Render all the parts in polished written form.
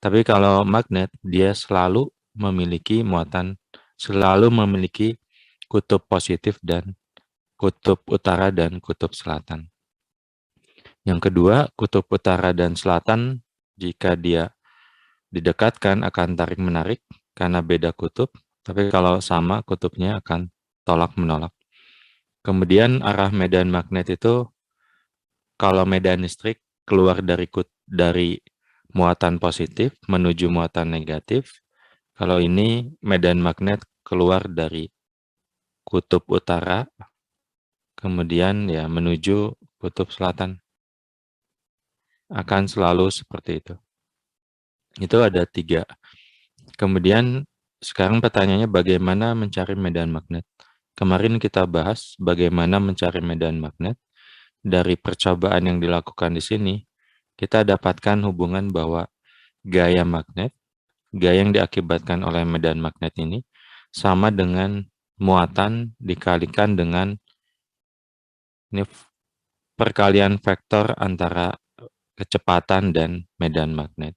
Tapi kalau magnet, dia selalu memiliki kutub positif dan kutub utara dan kutub selatan. Yang kedua, kutub utara dan selatan, jika dia didekatkan akan tarik-menarik karena beda kutub, tapi kalau sama kutubnya akan tolak-menolak. Kemudian arah medan magnet itu, kalau medan listrik keluar dari muatan positif menuju muatan negatif, kalau ini medan magnet keluar dari kutub utara, kemudian ya menuju kutub selatan. Akan selalu seperti itu. Itu ada 3. Kemudian sekarang pertanyaannya bagaimana mencari medan magnet. Kemarin kita bahas bagaimana mencari medan magnet. Dari percobaan yang dilakukan di sini, kita dapatkan hubungan bahwa gaya yang diakibatkan oleh medan magnet ini, sama dengan muatan dikalikan dengan ini perkalian vektor antara kecepatan dan medan magnet.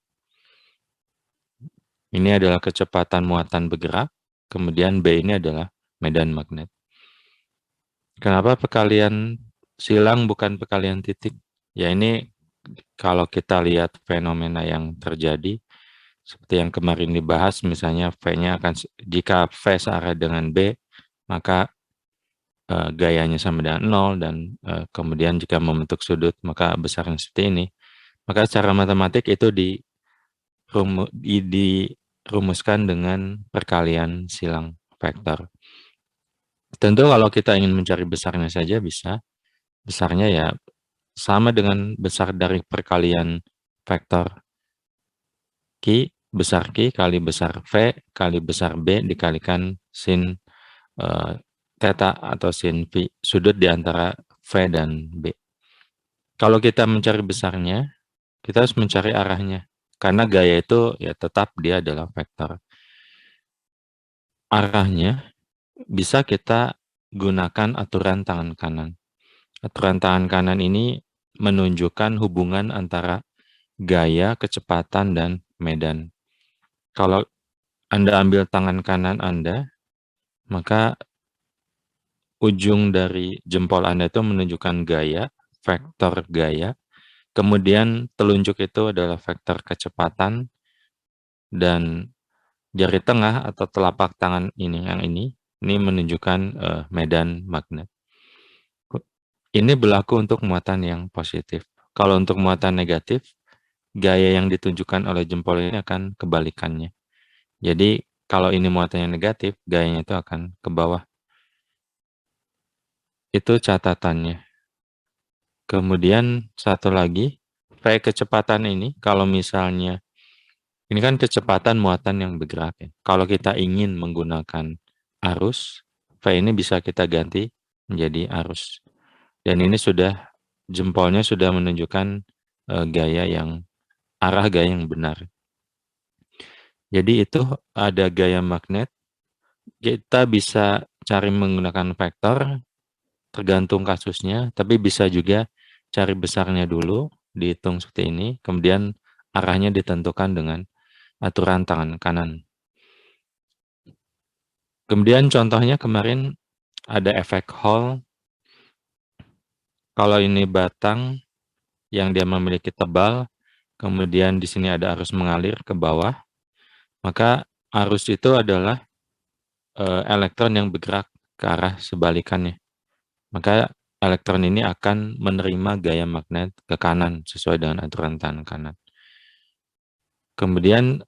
Ini adalah kecepatan muatan bergerak, kemudian B ini adalah medan magnet. Kenapa perkalian silang bukan perkalian titik? Ya ini kalau kita lihat fenomena yang terjadi, seperti yang kemarin dibahas, misalnya V-nya jika V searah dengan B, maka gayanya sama dengan 0, dan kemudian jika membentuk sudut, maka besarnya seperti ini. Maka secara matematik itu dirumuskan dengan perkalian silang vektor. Tentu kalau kita ingin mencari besarnya saja bisa. Besarnya ya sama dengan besar dari perkalian vektor besar Q kali besar V kali besar B dikalikan sin theta atau sin phi, sudut di antara V dan B. Kalau kita mencari besarnya, kita harus mencari arahnya. Karena gaya itu ya tetap dia adalah vektor. Arahnya bisa kita gunakan aturan tangan kanan. Aturan tangan kanan ini menunjukkan hubungan antara gaya, kecepatan, dan medan. Kalau Anda ambil tangan kanan Anda, maka ujung dari jempol Anda itu menunjukkan gaya, vektor gaya. Kemudian telunjuk itu adalah vektor kecepatan, dan jari tengah atau telapak tangan ini menunjukkan medan magnet. Ini berlaku untuk muatan yang positif. Kalau untuk muatan negatif, gaya yang ditunjukkan oleh jempol ini akan kebalikannya. Jadi kalau ini muatan yang negatif, gayanya itu akan ke bawah. Itu catatannya. Kemudian satu lagi, V kecepatan ini, kalau misalnya, ini kan kecepatan muatan yang bergerak ya. Kalau kita ingin menggunakan arus, V ini bisa kita ganti menjadi arus. Dan ini jempolnya sudah menunjukkan arah gaya yang benar. Jadi itu ada gaya magnet, kita bisa cari menggunakan vektor, tergantung kasusnya, tapi bisa juga cari besarnya dulu, dihitung seperti ini, kemudian arahnya ditentukan dengan aturan tangan kanan. Kemudian contohnya kemarin ada efek Hall. Kalau ini batang yang dia memiliki tebal, kemudian di sini ada arus mengalir ke bawah, maka arus itu adalah elektron yang bergerak ke arah sebalikannya. Maka elektron ini akan menerima gaya magnet ke kanan sesuai dengan aturan tangan kanan. Kemudian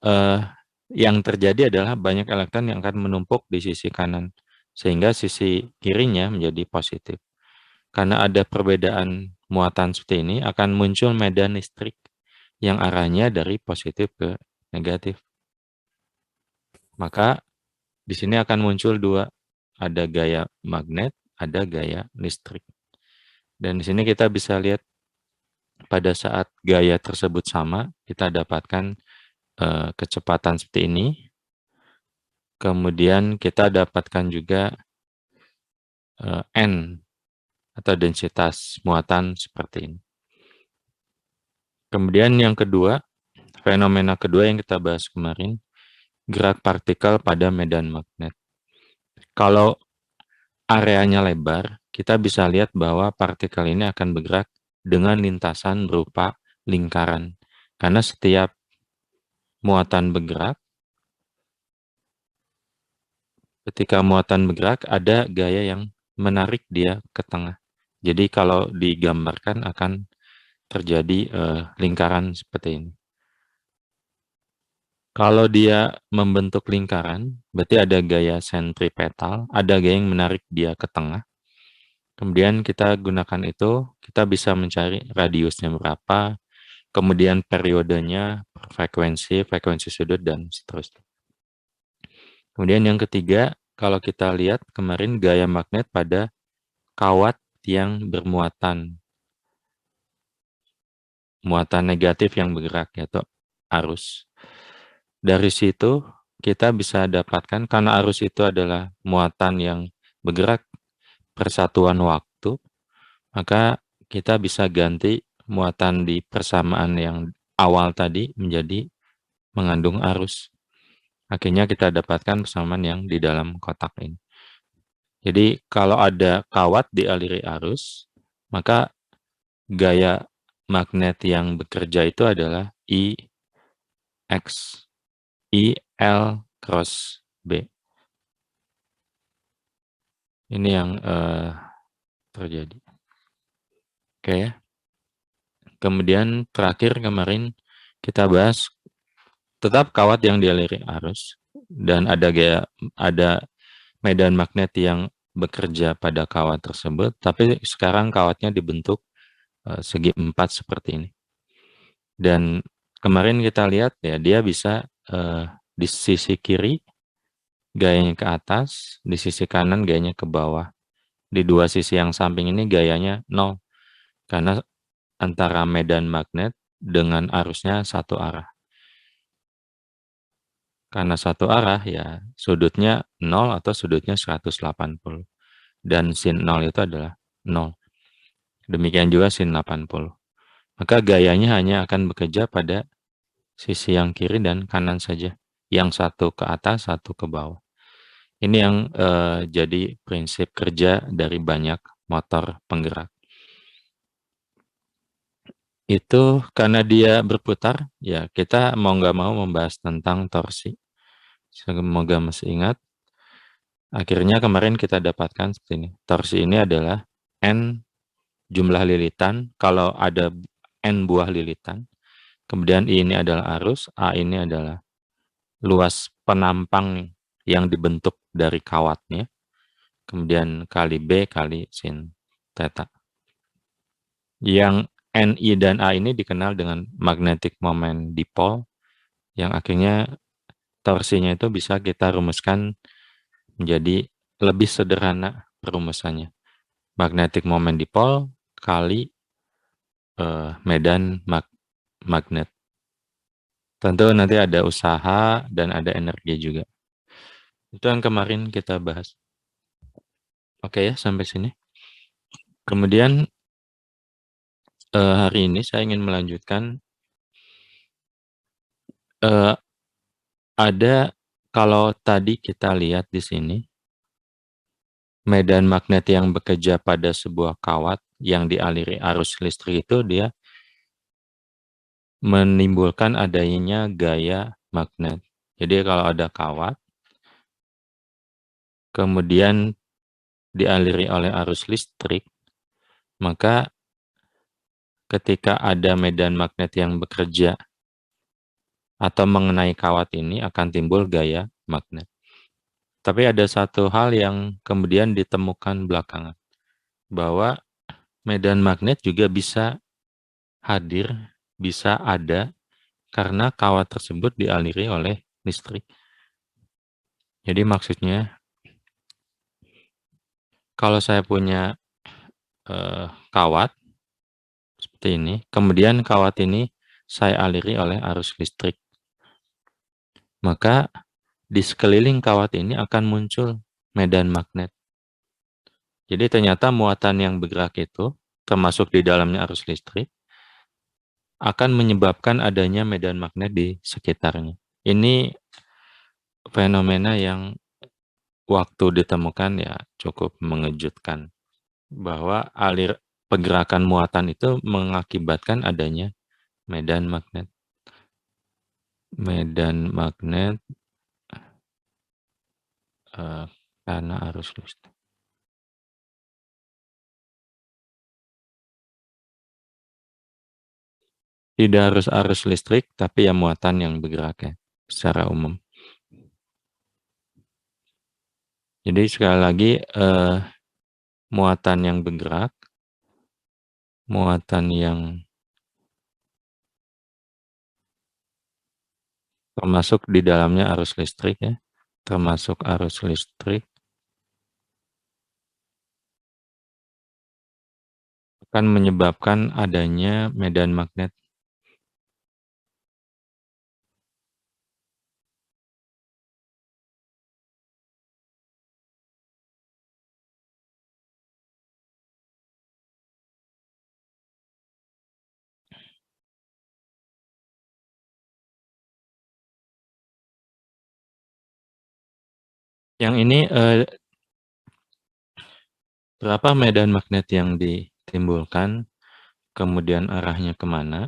yang terjadi adalah banyak elektron yang akan menumpuk di sisi kanan, sehingga sisi kirinya menjadi positif. Karena ada perbedaan muatan seperti ini, akan muncul medan listrik yang arahnya dari positif ke negatif. Maka di sini akan muncul dua, ada gaya magnet, ada gaya listrik. Dan di sini kita bisa lihat pada saat gaya tersebut sama, kita dapatkan kecepatan seperti ini. Kemudian kita dapatkan juga N atau densitas muatan seperti ini. Kemudian yang kedua, Fenomena kedua yang kita bahas kemarin, gerak partikel pada medan magnet. Kalau areanya lebar, kita bisa lihat bahwa partikel ini akan bergerak dengan lintasan berupa lingkaran. Karena setiap muatan bergerak, ketika muatan bergerak, ada gaya yang menarik dia ke tengah. Jadi kalau digambarkan akan terjadi lingkaran seperti ini. Kalau dia membentuk lingkaran, berarti ada gaya sentripetal, ada gaya yang menarik dia ke tengah. Kemudian kita gunakan itu, kita bisa mencari radiusnya berapa, kemudian periodenya, frekuensi, frekuensi sudut, dan seterusnya. Kemudian yang ketiga, kalau kita lihat kemarin gaya magnet pada kawat yang bermuatan, muatan negatif yang bergerak, yaitu arus. Dari situ kita bisa dapatkan, karena arus itu adalah muatan yang bergerak persatuan waktu, maka kita bisa ganti muatan di persamaan yang awal tadi menjadi mengandung arus. Akhirnya kita dapatkan persamaan yang di dalam kotak ini. Jadi kalau ada kawat dialiri arus, maka gaya magnet yang bekerja itu adalah IX, IL cross B. Ini yang terjadi. Oke ya. Kemudian terakhir kemarin kita bahas tetap kawat yang dialiri arus dan ada medan magnet yang bekerja pada kawat tersebut, tapi sekarang kawatnya dibentuk segi empat seperti ini. Dan kemarin kita lihat ya, dia bisa di sisi kiri gayanya ke atas, di sisi kanan gayanya ke bawah. Di dua sisi yang samping ini gayanya 0, karena antara medan magnet dengan arusnya satu arah. Karena satu arah ya sudutnya 0 atau sudutnya 180. Dan sin 0 itu adalah 0. Demikian juga sin 80. Maka gayanya hanya akan bekerja pada sisi yang kiri dan kanan saja. Yang satu ke atas, satu ke bawah. Ini yang jadi prinsip kerja dari banyak motor penggerak. Itu karena dia berputar, ya kita mau nggak mau membahas tentang torsi. Semoga masih ingat. Akhirnya kemarin kita dapatkan seperti ini. Torsi ini adalah N jumlah lilitan, kalau ada N buah lilitan. Kemudian I ini adalah arus, A ini adalah luas penampang yang dibentuk dari kawatnya. Kemudian kali B kali sin theta. Yang NI dan A ini dikenal dengan magnetic moment dipole, yang akhirnya torsinya itu bisa kita rumuskan menjadi lebih sederhana perumusannya. Magnetic moment dipole kali medan magnet. Tentu nanti ada usaha dan ada energi juga. Itu yang kemarin kita bahas. Oke ya, sampai sini. Kemudian hari ini saya ingin melanjutkan ada, kalau tadi kita lihat di sini, medan magnet yang bekerja pada sebuah kawat yang dialiri arus listrik itu dia menimbulkan adanya gaya magnet. Jadi kalau ada kawat, kemudian dialiri oleh arus listrik, maka ketika ada medan magnet yang bekerja atau mengenai kawat ini akan timbul gaya magnet. Tapi ada satu hal yang kemudian ditemukan belakangan, bahwa medan magnet juga bisa hadir, bisa ada karena kawat tersebut dialiri oleh listrik. Jadi maksudnya, kalau saya punya kawat seperti ini, kemudian kawat ini saya aliri oleh arus listrik, maka di sekeliling kawat ini akan muncul medan magnet. Jadi ternyata muatan yang bergerak itu, termasuk di dalamnya arus listrik, akan menyebabkan adanya medan magnet di sekitarnya. Ini fenomena yang waktu ditemukan ya cukup mengejutkan, bahwa pergerakan muatan itu mengakibatkan adanya medan magnet. Medan magnet karena arus listrik. Tidak harus arus listrik, tapi ya muatan yang bergerak ya, secara umum. Jadi sekali lagi, muatan yang bergerak, muatan yang termasuk di dalamnya arus listrik ya, termasuk arus listrik, akan menyebabkan adanya medan magnet. Yang ini berapa medan magnet yang ditimbulkan, kemudian arahnya kemana,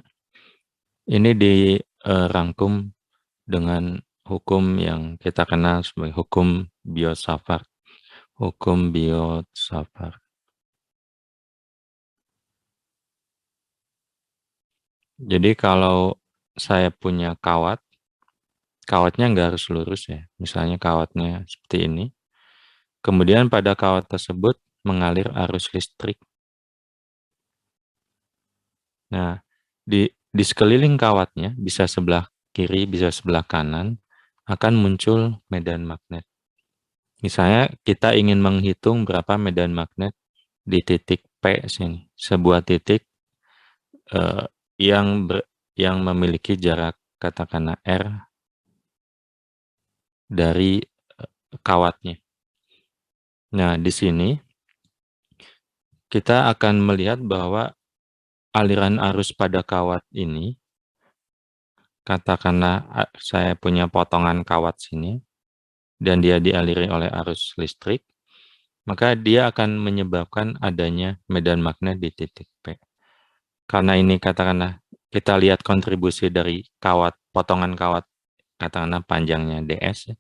ini dirangkum dengan hukum yang kita kenal sebagai hukum Biot-Savart. Hukum Biot-Savart. Jadi kalau saya punya kawatnya nggak harus lurus ya. Misalnya kawatnya seperti ini. Kemudian pada kawat tersebut mengalir arus listrik. Nah, di sekeliling kawatnya, bisa sebelah kiri, bisa sebelah kanan, akan muncul medan magnet. Misalnya kita ingin menghitung berapa medan magnet di titik P sini. Sebuah titik eh, yang memiliki jarak katakanlah R dari kawatnya. Nah, di sini kita akan melihat bahwa aliran arus pada kawat ini, katakanlah saya punya potongan kawat sini, dan dia dialiri oleh arus listrik, maka dia akan menyebabkan adanya medan magnet di titik P. Karena ini katakanlah kita lihat kontribusi dari potongan kawat, katakanlah panjangnya ds,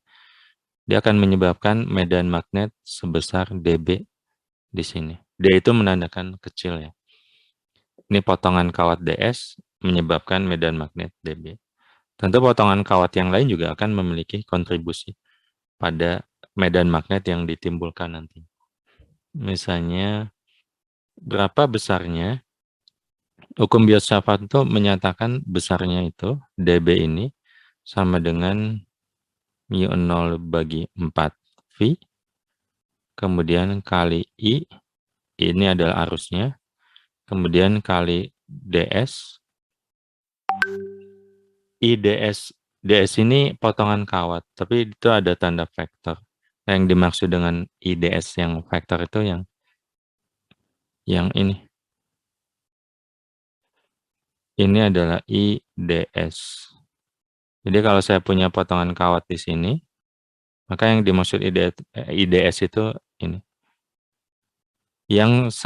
dia akan menyebabkan medan magnet sebesar dB di sini. D itu menandakan kecil ya. Ini potongan kawat ds menyebabkan medan magnet dB. Tentu potongan kawat yang lain juga akan memiliki kontribusi pada medan magnet yang ditimbulkan nanti. Misalnya, berapa besarnya, hukum Biot-Savart itu menyatakan besarnya itu, dB ini, sama dengan μ0/4V, kemudian kali I, ini adalah arusnya, kemudian kali ds, ds ini potongan kawat, tapi itu ada tanda vektor. Yang dimaksud dengan IDS yang vektor itu yang ini. Ini adalah IDS. Jadi kalau saya punya potongan kawat di sini, maka yang dimaksud IDS itu ini. Yang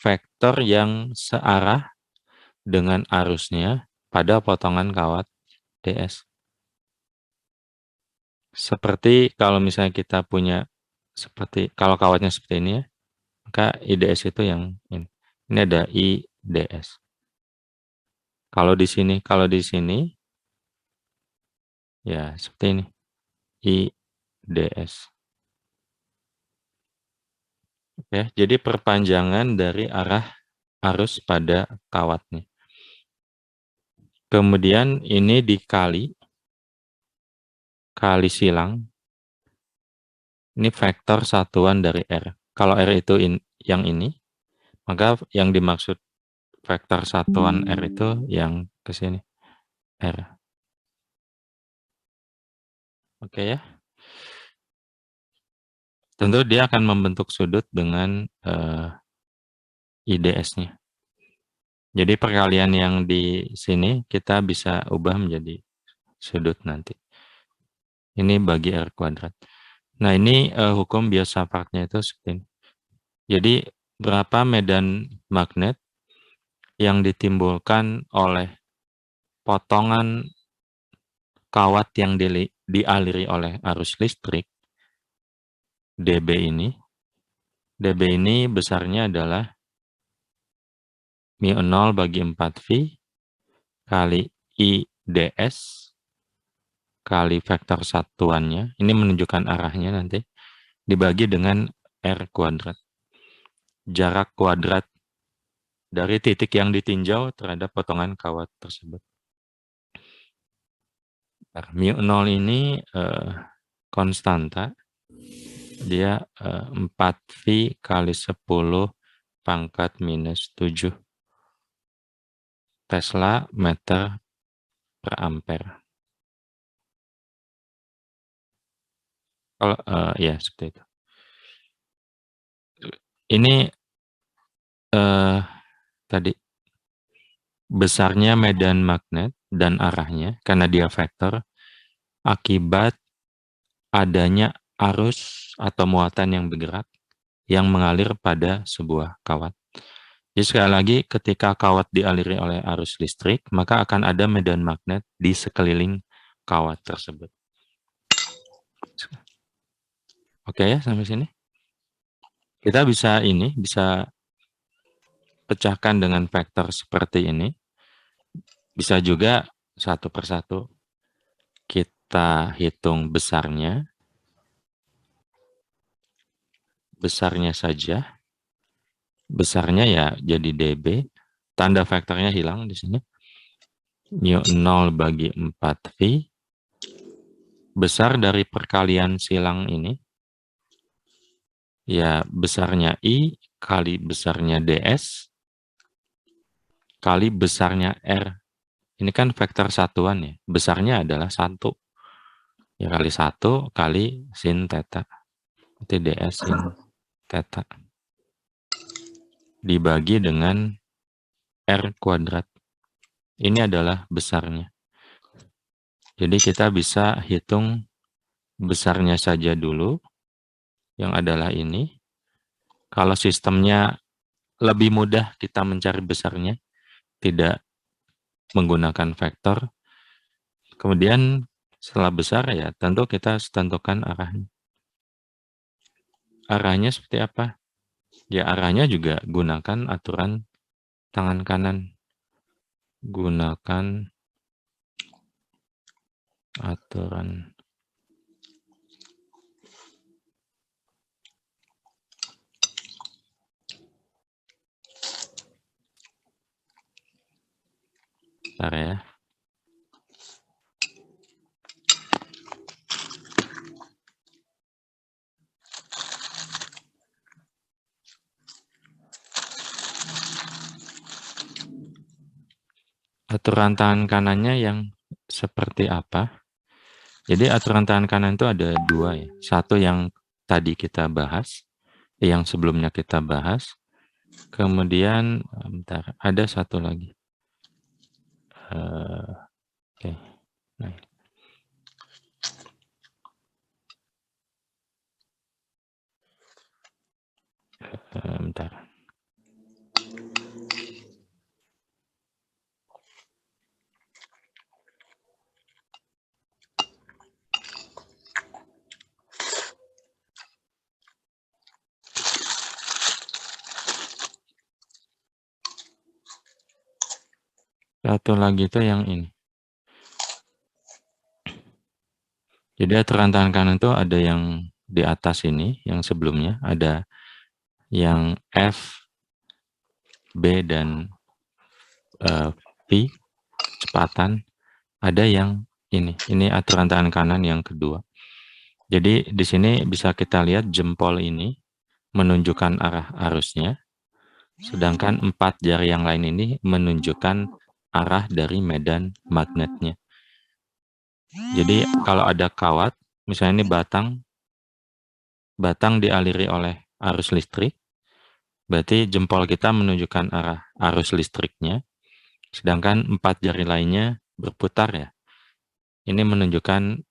vektor yang searah dengan arusnya pada potongan kawat DS. Seperti kalau misalnya kita punya kalau kawatnya seperti ini ya, maka IDS itu yang ini. Ini ada IDS. Kalau di sini ya seperti ini. IDS. Ya, jadi perpanjangan dari arah arus pada kawatnya. Kemudian ini dikali silang. Ini vektor satuan dari R. Kalau R itu yang ini, maka yang dimaksud vektor satuan R itu yang ke sini. R. Oke ya. Tentu dia akan membentuk sudut dengan IDS-nya. Jadi perkalian yang di sini kita bisa ubah menjadi sudut nanti. Ini bagi R kuadrat. Nah, ini hukum Biot-Savartnya itu seperti ini. Jadi, berapa medan magnet yang ditimbulkan oleh potongan kawat yang dialiri oleh arus listrik, dB ini besarnya adalah μ0 bagi 4V kali I ds kali vektor satuannya, ini menunjukkan arahnya nanti, dibagi dengan R kuadrat. Jarak kuadrat dari titik yang ditinjau terhadap potongan kawat tersebut. μ0 ini konstanta, dia 4V kali 10 pangkat minus 7 Tesla meter per ampere. Kalau ya seperti itu. Ini tadi besarnya medan magnet dan arahnya karena dia vektor akibat adanya arus atau muatan yang bergerak yang mengalir pada sebuah kawat. Jadi sekali lagi, ketika kawat dialiri oleh arus listrik, maka akan ada medan magnet di sekeliling kawat tersebut. Oke ya, sampai sini. Kita bisa pecahkan dengan vektor seperti ini. Bisa juga satu persatu kita hitung besarnya. Besarnya saja. Besarnya ya jadi dB. Tanda vektornya hilang di sini. μ0 bagi 4V. Besar dari perkalian silang ini, ya besarnya I kali besarnya ds kali besarnya R. Ini kan vektor satuan ya. Besarnya adalah 1. Ya kali 1 kali sin theta. Itu ds sin theta. Dibagi dengan R kuadrat. Ini adalah besarnya. Jadi kita bisa hitung besarnya saja dulu, yang adalah ini. Kalau sistemnya lebih mudah kita mencari besarnya, tidak menggunakan vektor. Kemudian setelah besar ya tentu kita tentukan arahnya. Arahnya seperti apa? Ya arahnya juga gunakan aturan tangan kanan. Gunakan aturan bentar ya. Aturan tangan kanannya yang seperti apa? Jadi aturan tangan kanan itu ada 2 ya. Satu yang tadi kita bahas, yang sebelumnya kita bahas. Kemudian, bentar, ada satu lagi. Oke. Nah. Bentar. Satu lagi itu yang ini. Jadi aturan tangan kanan itu ada yang di atas ini, yang sebelumnya, ada yang F, B, dan V, kecepatan, ada yang ini aturan tangan kanan yang kedua. Jadi di sini bisa kita lihat jempol ini menunjukkan arah arusnya, sedangkan 4 jari yang lain ini menunjukkan arah dari medan magnetnya. Jadi kalau ada kawat, misalnya ini batang dialiri oleh arus listrik, berarti jempol kita menunjukkan arah arus listriknya, Sedangkan 4 jari lainnya berputar ya. Ini menunjukkan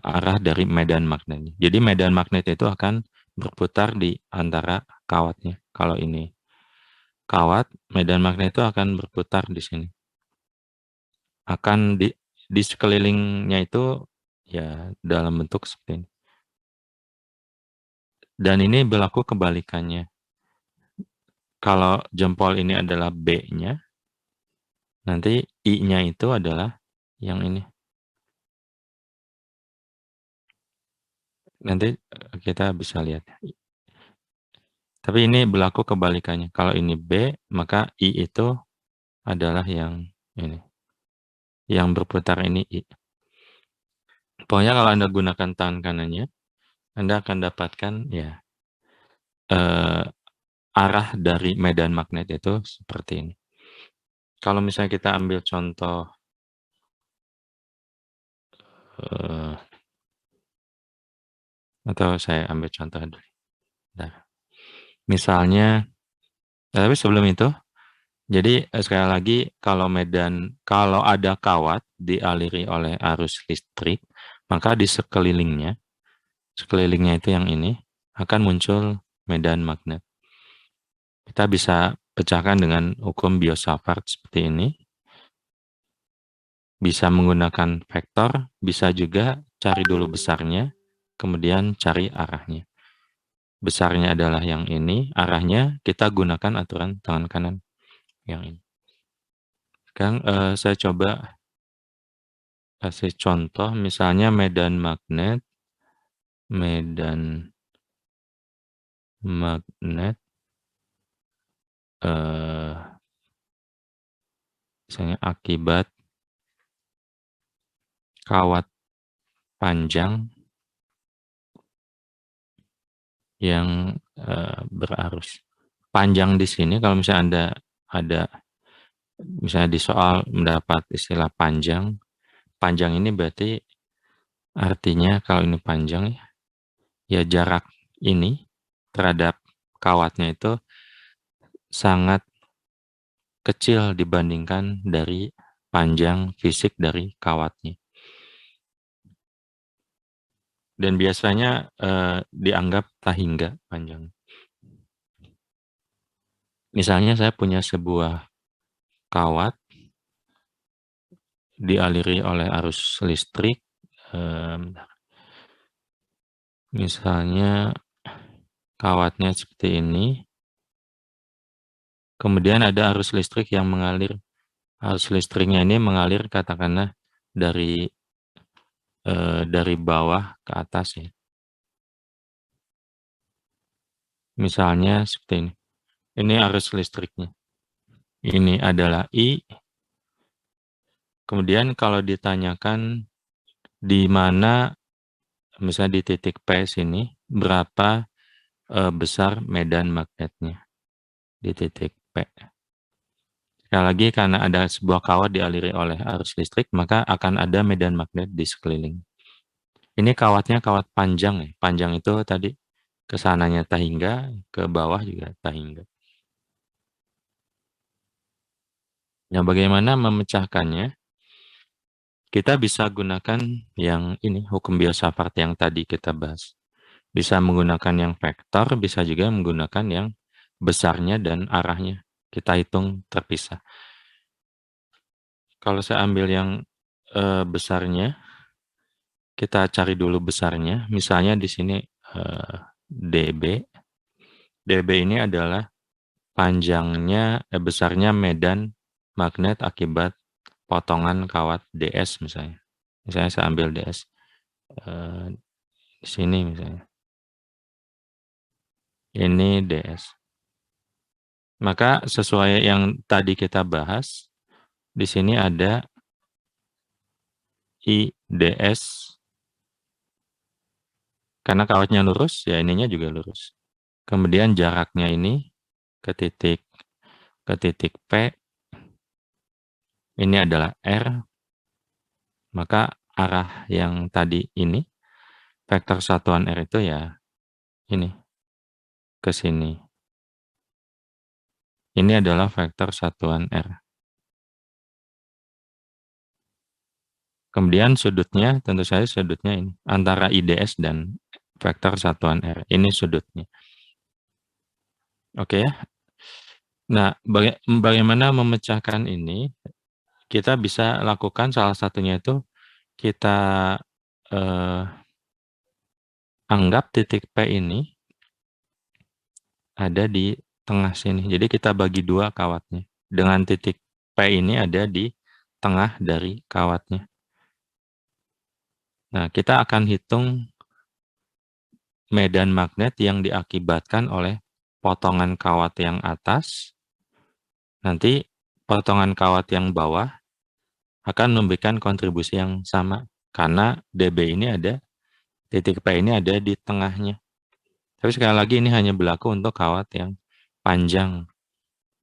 arah dari medan magnet. Jadi medan magnet itu akan berputar di antara kawatnya. Kalau ini kawat, medan magnet itu akan berputar di sini. Akan di sekelilingnya itu ya dalam bentuk seperti ini. Dan ini berlaku kebalikannya. Kalau jempol ini adalah B-nya, nanti I-nya itu adalah yang ini. Nanti kita bisa lihat. Tapi ini berlaku kebalikannya. Kalau ini B, maka I itu adalah yang ini. Yang berputar ini I. Pokoknya kalau Anda gunakan tangan kanannya, Anda akan dapatkan ya arah dari medan magnet itu seperti ini. Kalau misalnya kita ambil contoh atau saya ambil contoh dulu. Nah, misalnya, tapi sebelum itu, jadi sekali lagi kalau ada kawat dialiri oleh arus listrik, maka di sekelilingnya itu yang ini akan muncul medan magnet. Kita bisa pecahkan dengan hukum Biot-Savart seperti ini. Bisa menggunakan vektor, bisa juga cari dulu besarnya, kemudian cari arahnya. Besarnya adalah yang ini, arahnya kita gunakan aturan tangan kanan yang ini. Sekarang saya coba kasih contoh, misalnya medan magnet misalnya akibat kawat panjang yang berarus. Panjang di sini kalau misalnya Anda ada misalnya di soal mendapat istilah panjang, panjang ini berarti artinya kalau ini panjang ya jarak ini terhadap kawatnya itu sangat kecil dibandingkan dari panjang fisik dari kawatnya. Dan biasanya dianggap tak hingga panjang. Misalnya saya punya sebuah kawat dialiri oleh arus listrik, misalnya kawatnya seperti ini, kemudian ada arus listrik yang mengalir. Arus listriknya ini mengalir katakanlah dari bawah ke atas ya. Misalnya seperti ini. Ini arus listriknya. Ini adalah I. Kemudian kalau ditanyakan di mana, misalnya di titik P sini, berapa besar medan magnetnya di titik P. Sekali lagi, karena ada sebuah kawat dialiri oleh arus listrik, maka akan ada medan magnet di sekeliling. Ini kawatnya kawat panjang ya. Panjang itu tadi ke sananya tak hingga, ke bawah juga tak hingga. Nah, bagaimana memecahkannya? Kita bisa gunakan yang ini, hukum Biot-Savart yang tadi kita bahas. Bisa menggunakan yang vektor, bisa juga menggunakan yang besarnya dan arahnya. Kita hitung terpisah. Kalau saya ambil yang besarnya, kita cari dulu besarnya. Misalnya di sini dB. dB ini adalah panjangnya, besarnya medan magnet akibat potongan kawat DS misalnya. Misalnya saya ambil DS di sini misalnya. Ini DS. Maka sesuai yang tadi kita bahas, di sini ada IDS. Karena kawatnya lurus, ya ininya juga lurus. Kemudian jaraknya ini ke titik P, ini adalah R, maka arah yang tadi ini, vektor satuan R itu ya ini, ke sini. Ini adalah vektor satuan R. Kemudian sudutnya, tentu saja sudutnya ini, antara IDS dan vektor satuan R. Ini sudutnya. Oke ya. Nah, bagaimana memecahkan ini? Kita bisa lakukan salah satunya itu, kita anggap titik P ini ada di tengah sini. Jadi kita bagi dua kawatnya. Dengan titik P ini ada di tengah dari kawatnya. Nah, kita akan hitung medan magnet yang diakibatkan oleh potongan kawat yang atas. Nanti potongan kawat yang bawah akan memberikan kontribusi yang sama. Karena DB ini ada, titik P ini ada di tengahnya. Tapi sekali lagi ini hanya berlaku untuk kawat yang panjang.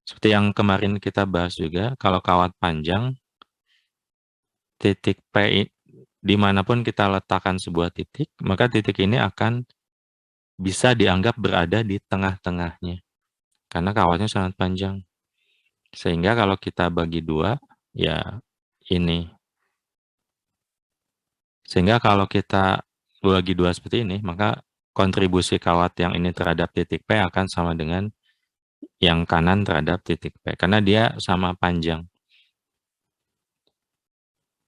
Seperti yang kemarin kita bahas juga, kalau kawat panjang, titik P dimanapun kita letakkan sebuah titik, maka titik ini akan bisa dianggap berada di tengah-tengahnya. Karena kawatnya sangat panjang. Sehingga kalau kita bagi dua, ya ini. Sehingga kalau kita bagi dua seperti ini, maka kontribusi kawat yang ini terhadap titik P akan sama dengan yang kanan terhadap titik P. Karena dia sama panjang.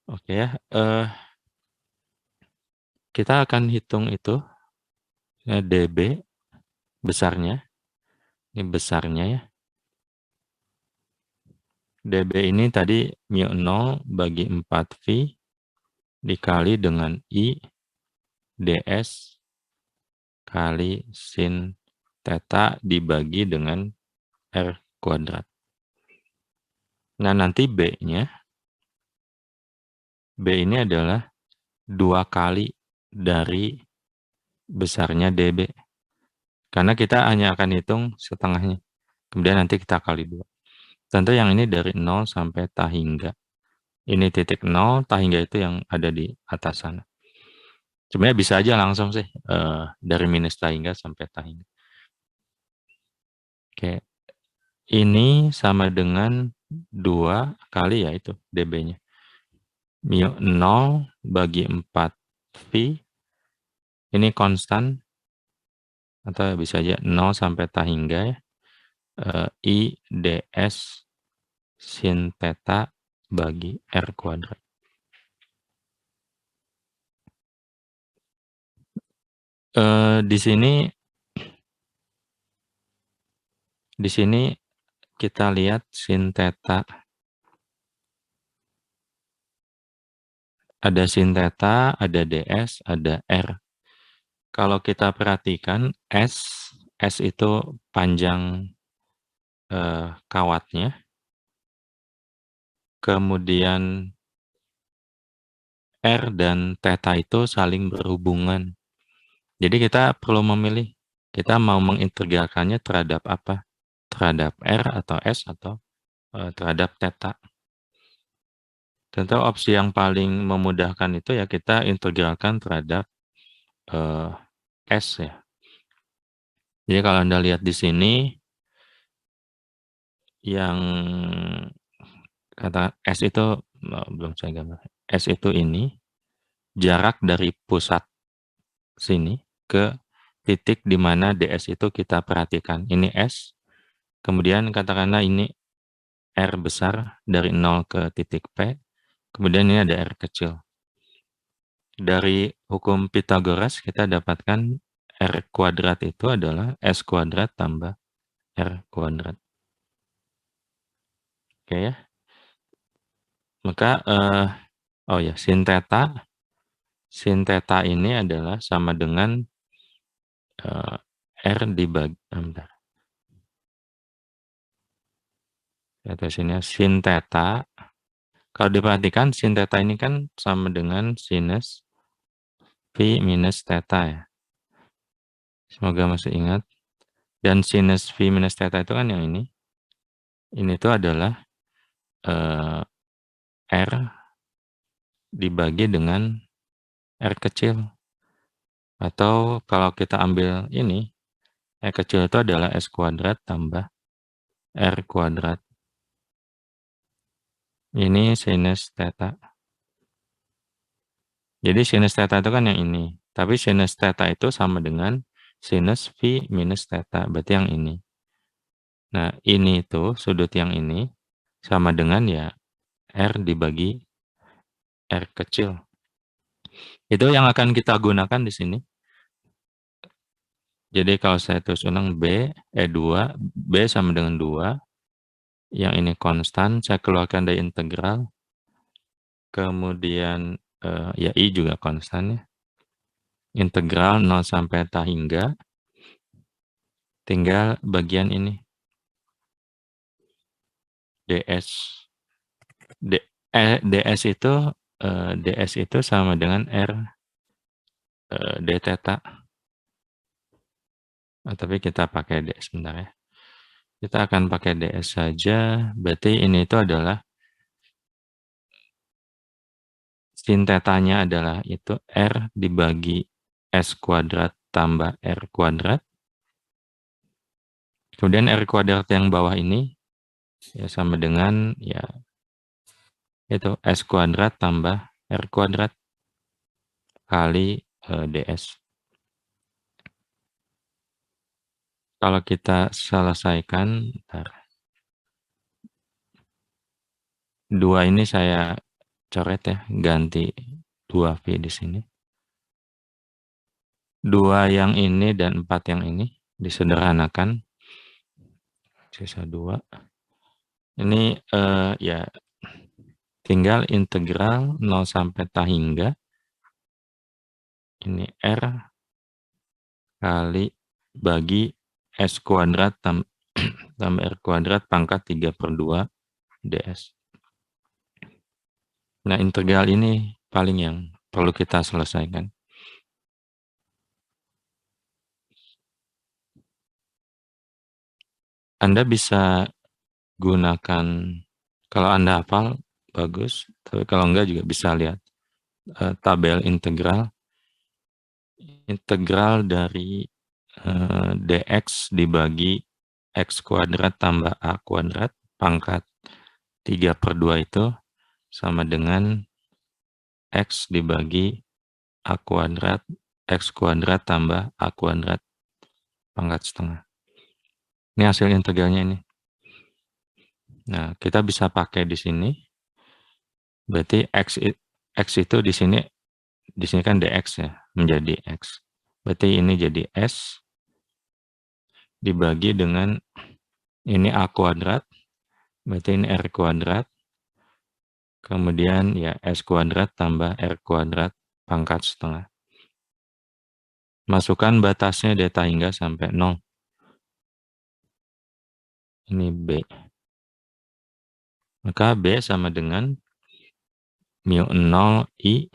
Oke ya. Kita akan hitung itu, dB besarnya. Ini besarnya ya. dB ini tadi mu0 bagi 4V dikali dengan I ds kali sin theta dibagi dengan R kuadrat. Nah, nanti B-nya, B ini adalah 2 kali dari besarnya dB. Karena kita hanya akan hitung setengahnya. Kemudian nanti kita kali 2. Tentu yang ini dari 0 sampai tahingga. Ini titik 0, tahingga itu yang ada di atas sana. Sebenarnya bisa aja langsung sih, dari minus tahingga sampai tahingga. Oke. Ini sama dengan 2 kali ya itu dB-nya. mu0 bagi 4V, ini konstan, atau bisa aja 0 sampai tahingga ya, I ds sin theta bagi R kuadrat. Di sini kita lihat sin theta. Ada sin theta, ada ds, ada R. Kalau kita perhatikan S itu panjang kawatnya. Kemudian R dan theta itu saling berhubungan. Jadi kita perlu memilih, kita mau mengintegralkannya terhadap apa? Terhadap R atau S atau terhadap theta. Tentu opsi yang paling memudahkan itu ya kita integralkan terhadap S ya. Jadi kalau Anda lihat di sini, yang kata S itu, belum saya gambar. S itu ini, jarak dari pusat sini ke titik di mana ds itu kita perhatikan. Ini S, kemudian katakanlah ini R besar dari 0 ke titik P, kemudian ini ada R kecil. Dari hukum Pythagoras kita dapatkan R kuadrat itu adalah S kuadrat tambah R kuadrat. Oke ya. Maka, oh ya, sin theta ini adalah sama dengan R dibagi, bentar. Atau sini sin theta. Kalau diperhatikan sin theta ini kan sama dengan sinus V minus theta ya. Semoga masih ingat. Dan sinus V minus theta itu kan yang ini. Ini tuh adalah R dibagi dengan R kecil. Atau kalau kita ambil ini, R kecil itu adalah S kuadrat tambah R kuadrat. Ini sinus theta. Jadi sinus theta itu kan yang ini. Tapi sinus theta itu sama dengan sinus V minus theta. Berarti yang ini. Nah, ini itu sudut yang ini sama dengan ya R dibagi R kecil. Itu yang akan kita gunakan di sini. Jadi kalau saya tulis ulang 2, B sama dengan 2. Yang ini konstan, saya keluarkan dari integral. Kemudian ya I juga konstan ya. Integral 0 sampai ta hingga. Tinggal bagian ini. DS. DS itu sama dengan R d theta. Nah, tapi kita pakai DS sebentar ya. Kita akan pakai DS saja. Berarti ini itu adalah sin tetanya adalah itu R dibagi S kuadrat tambah R kuadrat. Kemudian R kuadrat yang bawah ini ya sama dengan ya itu S kuadrat tambah R kuadrat kali DS. Kalau kita selesaikan, bentar. 2 ini saya coret ya, ganti 2V di sini. 2 yang ini dan 4 yang ini disederhanakan. Sisa 2. Ini ya tinggal integral 0 sampai ta hingga. Ini R kali bagi S kuadrat tambah R kuadrat pangkat 3/2 DS. Nah, integral ini paling yang perlu kita selesaikan. Anda bisa gunakan, kalau Anda hafal, bagus. Tapi kalau enggak juga bisa lihat tabel integral. Integral dari dx dibagi x kuadrat tambah a kuadrat pangkat 3/2 itu sama dengan x dibagi a kuadrat x kuadrat tambah a kuadrat pangkat setengah. Ini hasil integralnya ini. Nah, kita bisa pakai di sini. Berarti x itu di sini kan dx ya, menjadi x. Berarti ini jadi s dibagi dengan ini a kuadrat, berarti ini r kuadrat, kemudian ya s kuadrat tambah r kuadrat pangkat setengah. Masukkan batasnya delta hingga sampai 0. Ini B. Maka B sama dengan mu 0 I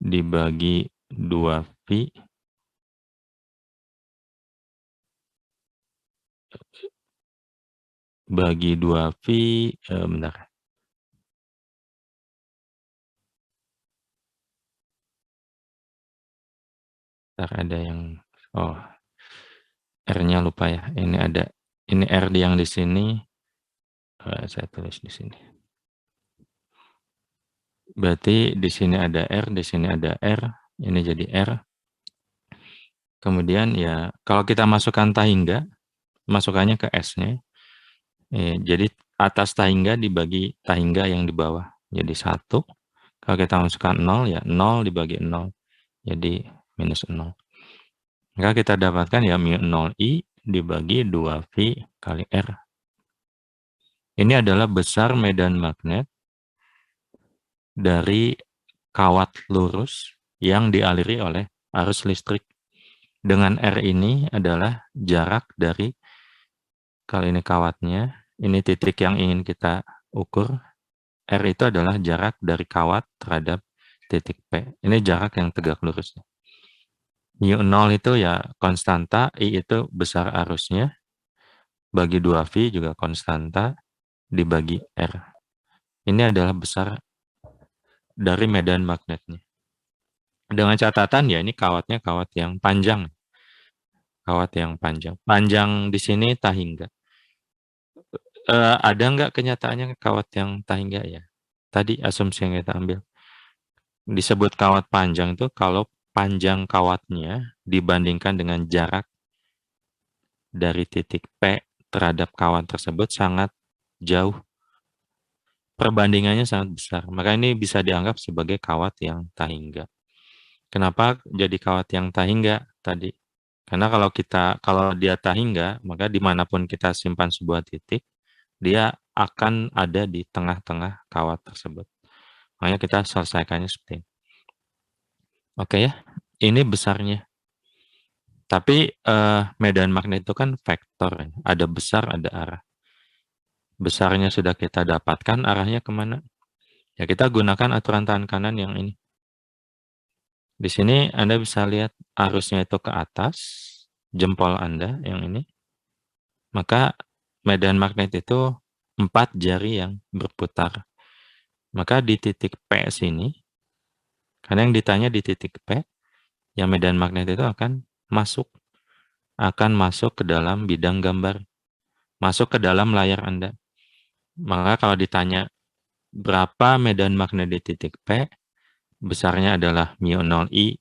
dibagi 2V bagi 2V, bentar. Bentar, ada yang, oh, R-nya lupa ya. Ini R yang di sini, saya tulis di sini. Berarti di sini ada R, di sini ada R, ini jadi R. Kemudian ya, kalau kita masukkan ta hingga, masukannya ke S-nya. Jadi atas ta hingga dibagi ta hingga yang di bawah. Jadi 1. Kalau kita masukkan 0, ya 0 dibagi 0. Jadi minus 0. Maka kita dapatkan ya mu 0I dibagi 2V kali R. Ini adalah besar medan magnet dari kawat lurus yang dialiri oleh arus listrik. Dengan R ini adalah jarak dari, kalau ini kawatnya, ini titik yang ingin kita ukur. R itu adalah jarak dari kawat terhadap titik P. Ini jarak yang tegak lurus. Mu 0 itu ya konstanta, I itu besar arusnya, bagi 2V juga konstanta, dibagi R. Ini adalah besar dari medan magnetnya. Dengan catatan ya ini kawatnya kawat yang panjang. Kawat yang panjang. Panjang di sini ta hingga. Ada nggak kenyataannya kawat yang ta hingga ya? Tadi asumsi yang kita ambil. Disebut kawat panjang itu kalau panjang kawatnya dibandingkan dengan jarak dari titik P terhadap kawat tersebut sangat jauh. Perbandingannya sangat besar. Maka ini bisa dianggap sebagai kawat yang tahingga. Kenapa jadi kawat yang tahingga tadi? Karena kalau dia tahingga, maka dimanapun kita simpan sebuah titik, dia akan ada di tengah-tengah kawat tersebut. Makanya kita selesaikannya seperti ini. Oke ya, ini besarnya. Tapi medan magnet itu kan vektor, ya. Ada besar, ada arah. Besarnya sudah kita dapatkan, arahnya kemana? Ya kita gunakan aturan tangan kanan yang ini. Di sini Anda bisa lihat arusnya itu ke atas, jempol Anda yang ini. Maka medan magnet itu 4 jari yang berputar. Maka di titik P sini, karena yang ditanya di titik P, yang medan magnet itu akan masuk ke dalam bidang gambar, masuk ke dalam layar Anda. Maka kalau ditanya berapa medan magnet di titik P, besarnya adalah μ0I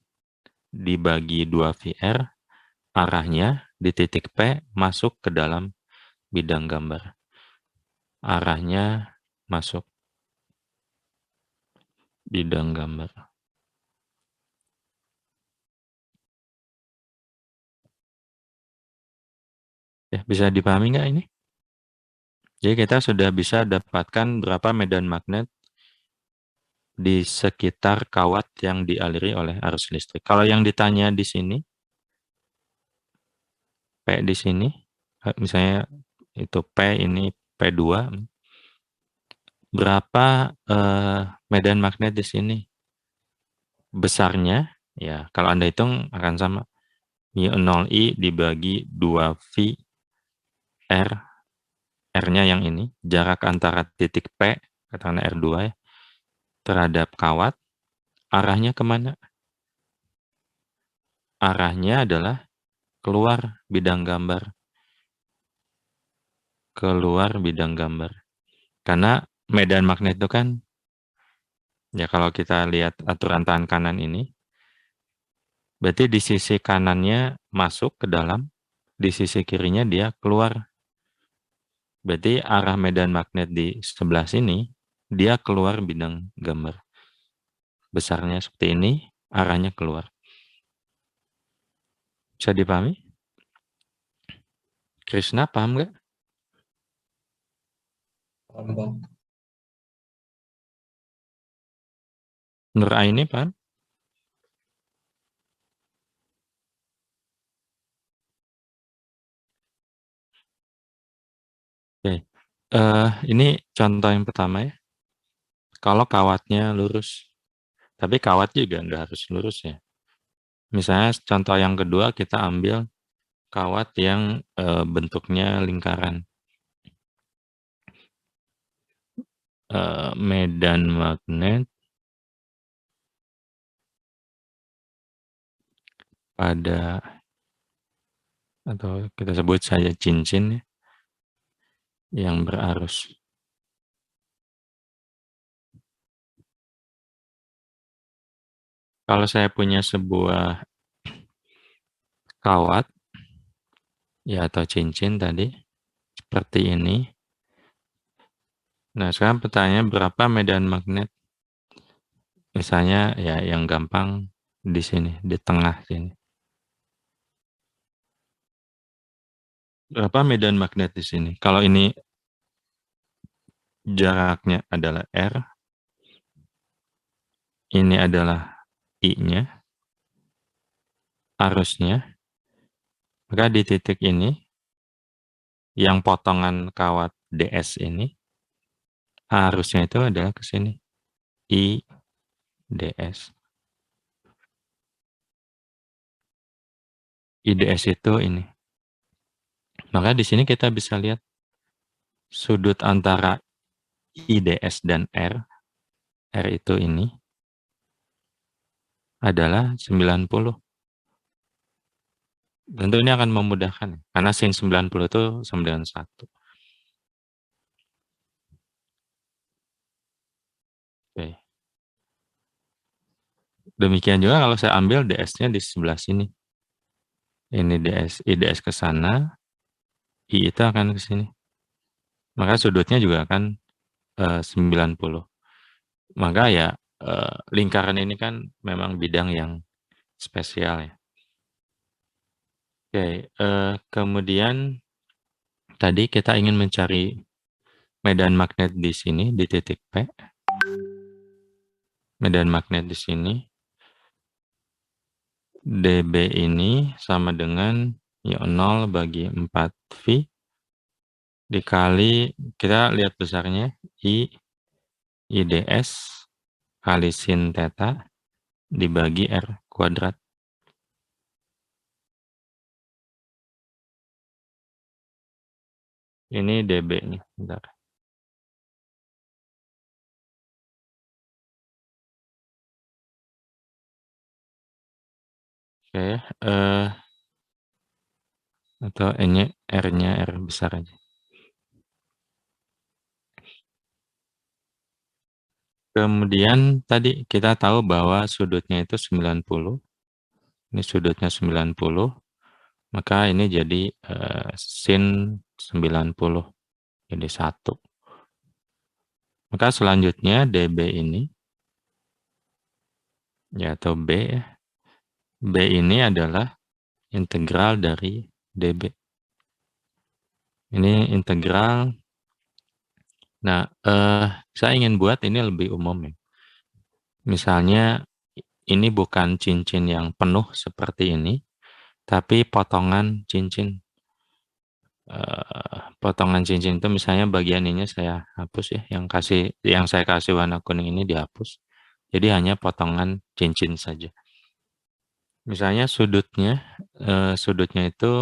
dibagi 2VR, arahnya di titik P masuk ke dalam bidang gambar. Arahnya masuk bidang gambar. Ya, bisa dipahami nggak ini? Jadi kita sudah bisa dapatkan berapa medan magnet di sekitar kawat yang dialiri oleh arus listrik. Kalau yang ditanya di sini, P di sini, misalnya itu P ini P2, berapa medan magnet di sini? Besarnya, ya kalau Anda hitung akan sama. μ0I dibagi 2V R, R-nya yang ini, jarak antara titik P, katakanlah R2 ya, terhadap kawat, arahnya kemana? Arahnya adalah keluar bidang gambar. Keluar bidang gambar. Karena medan magnet itu kan, ya kalau kita lihat aturan tangan kanan ini, berarti di sisi kanannya masuk ke dalam, di sisi kirinya dia keluar. Berarti arah medan magnet di sebelah sini, dia keluar bidang gambar. Besarnya seperti ini, arahnya keluar. Bisa dipahami? Krishna paham nggak? Nur Aini paham? Oke. Ini contoh yang pertama ya. Kalau kawatnya lurus. Tapi kawat juga nggak harus lurus ya. Misalnya contoh yang kedua kita ambil kawat yang bentuknya lingkaran. Medan magnet pada, atau kita sebut saja cincin ya, yang berarus. Kalau saya punya sebuah kawat ya atau cincin tadi seperti ini. Nah, sekarang pertanyaannya berapa medan magnet? Misalnya ya yang gampang di sini, di tengah sini. Berapa medan magnet di sini? Kalau ini jaraknya adalah R, ini adalah I-nya, arusnya, maka di titik ini, yang potongan kawat DS ini, arusnya itu adalah ke sini, I, DS. IDS itu ini. Maka di sini kita bisa lihat sudut antara IDS dan R itu ini, adalah 90. Tentu ini akan memudahkan, karena sin 90 itu sama dengan 1. Oke. Demikian juga kalau saya ambil ds-nya di sebelah sini. Ini ds, IDS ke sana, I itu akan ke sini. Maka sudutnya juga akan 90. Maka ya lingkaran ini kan memang bidang yang spesial ya. Oke, kemudian tadi kita ingin mencari medan magnet di sini di titik P. Medan magnet di sini. dB ini sama dengan 0 bagi 4V dikali, kita lihat besarnya, IDS kali sin theta dibagi R kuadrat. Ini dB-nya, bentar. Oke, atau R-nya R besar aja. Kemudian tadi kita tahu bahwa sudutnya itu 90. Ini sudutnya 90. Maka ini jadi sin 90. Jadi 1. Maka selanjutnya dB ini, ya atau B ya. B ini adalah integral dari dB. Ini integral. Nah, saya ingin buat ini lebih umum ya. Misalnya ini bukan cincin yang penuh seperti ini, tapi potongan cincin. Potongan cincin itu misalnya bagian ini saya hapus ya, yang saya kasih warna kuning ini dihapus. Jadi hanya potongan cincin saja. Misalnya sudutnya itu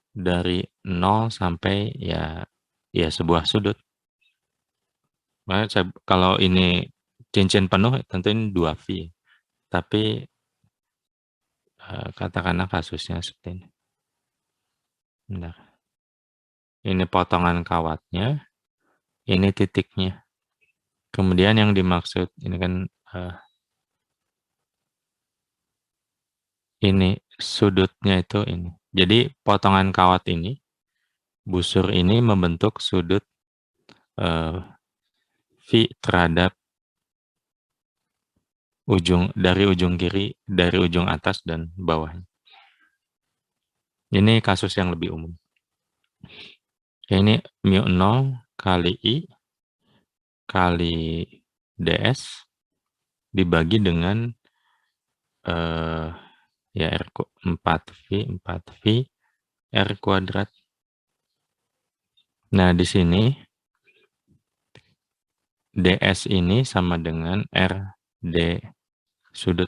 dari 0 sampai ya sebuah sudut. Makanya kalau ini cincin penuh tentu ini 2V. Tapi katakanlah kasusnya seperti ini. Bentar. Ini potongan kawatnya, ini titiknya. Kemudian yang dimaksud ini kan ini sudutnya itu ini. Jadi potongan kawat ini, busur ini membentuk sudut V terhadap dari ujung kiri, dari ujung atas dan bawah. Ini kasus yang lebih umum. Ini mu0 kali I kali ds dibagi dengan ya 4V R kuadrat. Nah, di sini ds ini sama dengan R D sudut.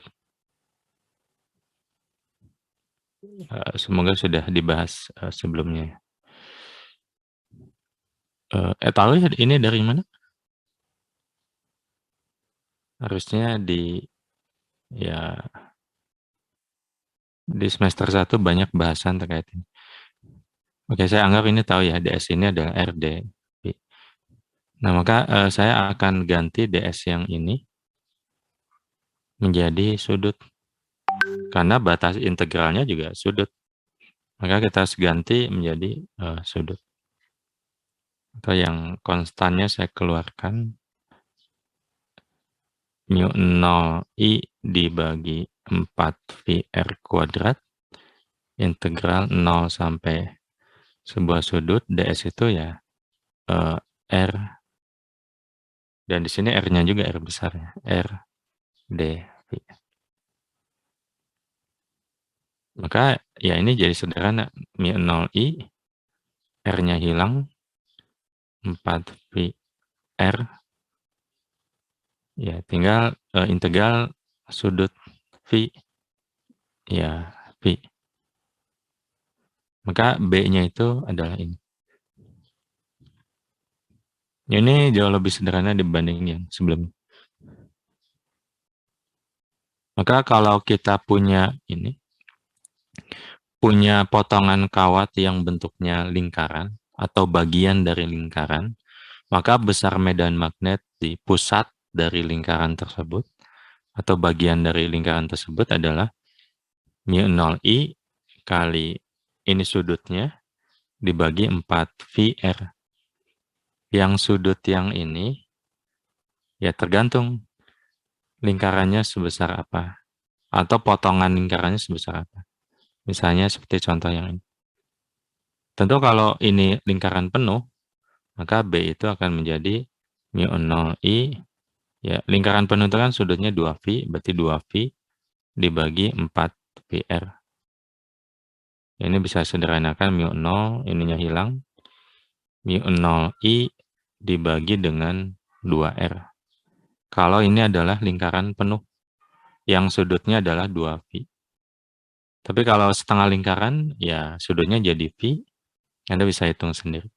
Semoga sudah dibahas sebelumnya. Tahu ya ini dari mana? Harusnya di semester 1 banyak bahasan terkait ini. Oke, saya anggap ini tahu ya, ds ini adalah RD. Nah, maka saya akan ganti ds yang ini menjadi sudut. Karena batas integralnya juga sudut. Maka kita ganti menjadi sudut. Atau yang konstannya saya keluarkan. mu0 I dibagi 4VR kuadrat. Integral 0 sampai sebuah sudut. ds itu ya R. Dan di sini R-nya juga R besar ya. R dV. Maka ya ini jadi sederhana. mu0 I, R-nya hilang, 4V R, ya tinggal integral sudut V, ya V. Maka B-nya itu adalah ini. Ini jauh lebih sederhana dibanding yang sebelumnya. Maka kalau kita punya ini, punya potongan kawat yang bentuknya lingkaran atau bagian dari lingkaran, maka besar medan magnet di pusat dari lingkaran tersebut atau bagian dari lingkaran tersebut adalah mu 0i kali ini sudutnya dibagi 4VR. Yang sudut yang ini ya tergantung lingkarannya sebesar apa atau potongan lingkarannya sebesar apa. Misalnya seperti contoh yang ini. Tentu kalau ini lingkaran penuh, maka B itu akan menjadi mu 0i, ya lingkaran penuh itu kan sudutnya 2V, berarti 2V dibagi 4VR. Ini bisa sederhanakan mu 0, ininya hilang. Mu 0i dibagi dengan 2R. Kalau ini adalah lingkaran penuh, yang sudutnya adalah 2V. Tapi kalau setengah lingkaran, ya sudutnya jadi V, Anda bisa hitung sendiri.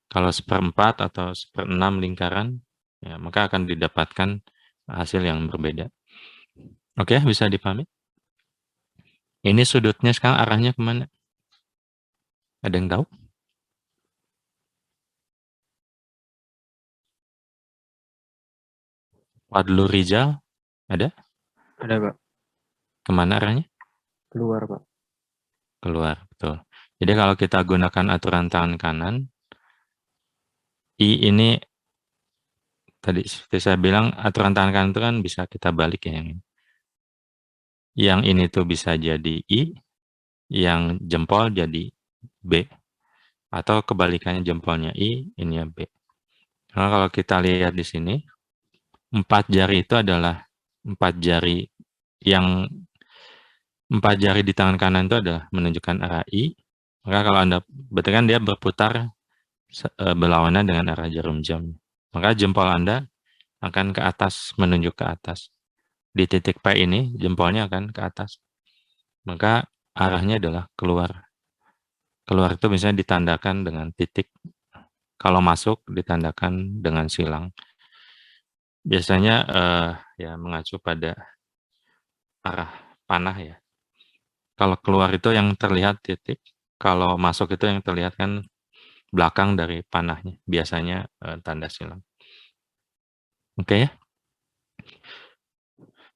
Kalau seperempat atau seperenam lingkaran, ya, maka akan didapatkan hasil yang berbeda. Oke, bisa dipahami? Ini sudutnya sekarang arahnya kemana? Ada yang tahu? Wadlu Rizal, ada? Ada, Pak. Kemana arahnya? Keluar, Pak. Keluar, betul. Jadi kalau kita gunakan aturan tangan kanan, I ini, tadi seperti saya bilang, aturan tangan kanan itu kan bisa kita balik ya yang ini. Yang ini tuh bisa jadi I, yang jempol jadi B. Atau kebalikannya jempolnya I, ini ya B. Nah, kalau kita lihat di sini, 4 jari itu adalah 4 jari yang 4 jari di tangan kanan itu adalah menunjukkan arah I. Maka kalau Anda, berarti kan dia berputar berlawanan dengan arah jarum jam. Maka jempol Anda akan ke atas, menunjuk ke atas. Di titik P ini, jempolnya akan ke atas. Maka arahnya adalah keluar. Keluar itu misalnya ditandakan dengan titik. Kalau masuk, ditandakan dengan silang. Biasanya ya mengacu pada arah panah ya. Kalau keluar itu yang terlihat titik, kalau masuk itu yang terlihat kan belakang dari panahnya. Biasanya tanda silang. Oke ya.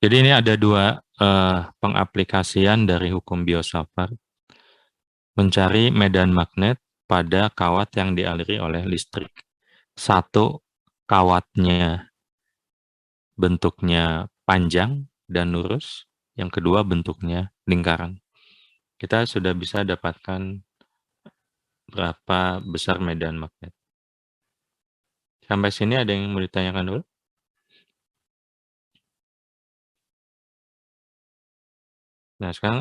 Jadi ini ada dua pengaplikasian dari hukum Biot-Savart. Mencari medan magnet pada kawat yang dialiri oleh listrik. Satu, kawatnya bentuknya panjang dan lurus. Yang kedua, bentuknya lingkaran. Kita sudah bisa dapatkan berapa besar medan magnet. Sampai sini ada yang mau ditanyakan dulu? Nah, sekarang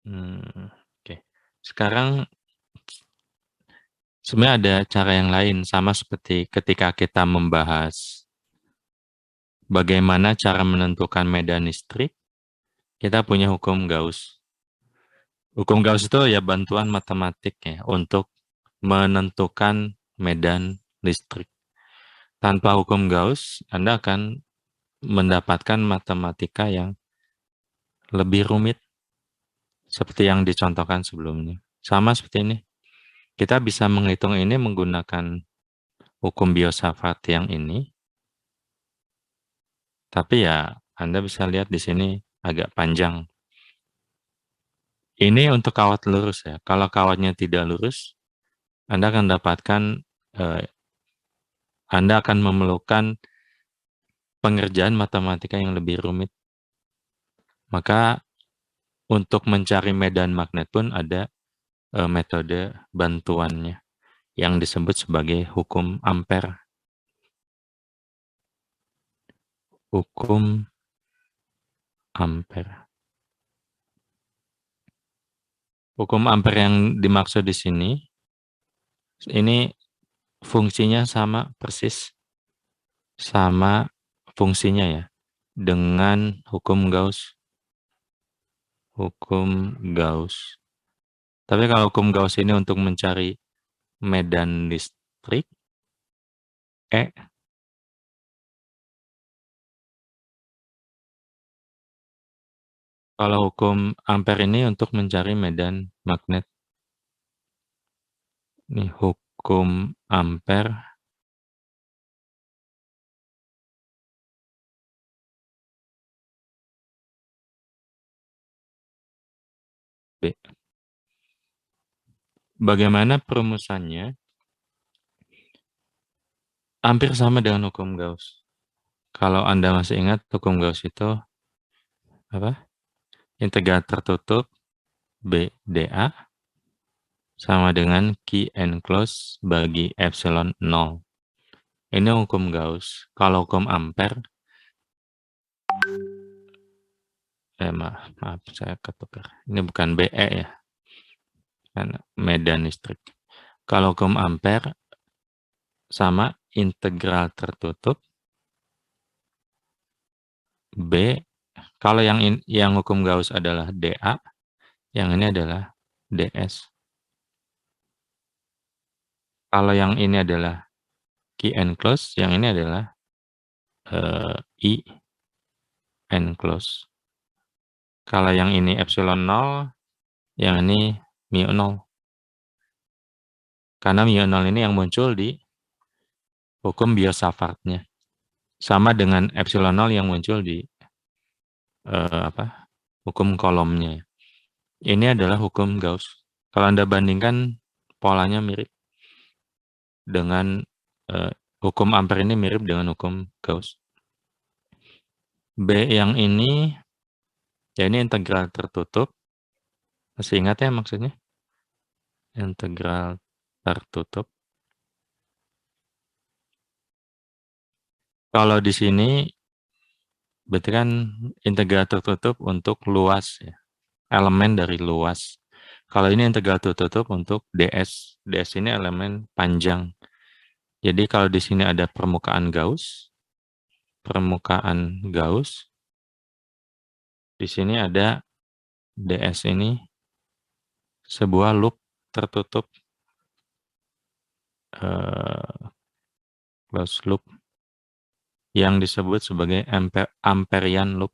oke. Sekarang sebenarnya ada cara yang lain, sama seperti ketika kita membahas bagaimana cara menentukan medan listrik, kita punya hukum Gauss. Hukum Gauss itu ya bantuan matematik ya untuk menentukan medan listrik. Tanpa hukum Gauss, Anda akan mendapatkan matematika yang lebih rumit seperti yang dicontohkan sebelumnya. Sama seperti ini. Kita bisa menghitung ini menggunakan hukum Biot-Savart yang ini. Tapi ya Anda bisa lihat di sini agak panjang. Ini untuk kawat lurus ya. Kalau kawatnya tidak lurus, Anda akan dapatkan Anda akan memerlukan pengerjaan matematika yang lebih rumit. Maka untuk mencari medan magnet pun ada metode bantuannya yang disebut sebagai hukum Ampere. Hukum Ampere. Hukum Ampere yang dimaksud di sini, ini fungsinya sama persis, sama fungsinya ya, dengan hukum Gauss. Hukum Gauss. Tapi kalau hukum Gauss ini untuk mencari medan listrik, E. Kalau hukum Ampere ini untuk mencari medan magnet. Ini hukum Ampere B. Bagaimana perumusannya? Hampir sama dengan hukum Gauss. Kalau Anda masih ingat, hukum Gauss itu apa? Integral tertutup B dA sama dengan Q enclosed bagi epsilon 0. Ini hukum Gauss. Kalau hukum Ampere, maaf saya ketukar. Ini bukan BE ya, kan medan listrik. Kalau hukum Ampere sama integral tertutup B. Kalau yang hukum Gauss adalah dA, yang ini adalah ds. Kalau yang ini adalah Q enclosed, yang ini adalah I enclosed. Kalau yang ini epsilon 0, yang ini mu 0. Karena mu 0 ini yang muncul di hukum Biot-Savart-nya. Sama dengan epsilon 0 yang muncul di hukum kolomnya. Ini adalah hukum Gauss. Kalau Anda bandingkan, polanya mirip dengan hukum Ampere ini mirip dengan hukum Gauss. B yang ini, ya ini integral tertutup. Masih ingat ya maksudnya? Integral tertutup. Kalau di sini, berarti kan integral tertutup untuk luas ya. Elemen dari luas. Kalau ini integral tertutup untuk ds. ds ini elemen panjang. Jadi kalau di sini ada permukaan Gauss, di sini ada ds ini sebuah loop tertutup, closed loop, yang disebut sebagai Amperian loop.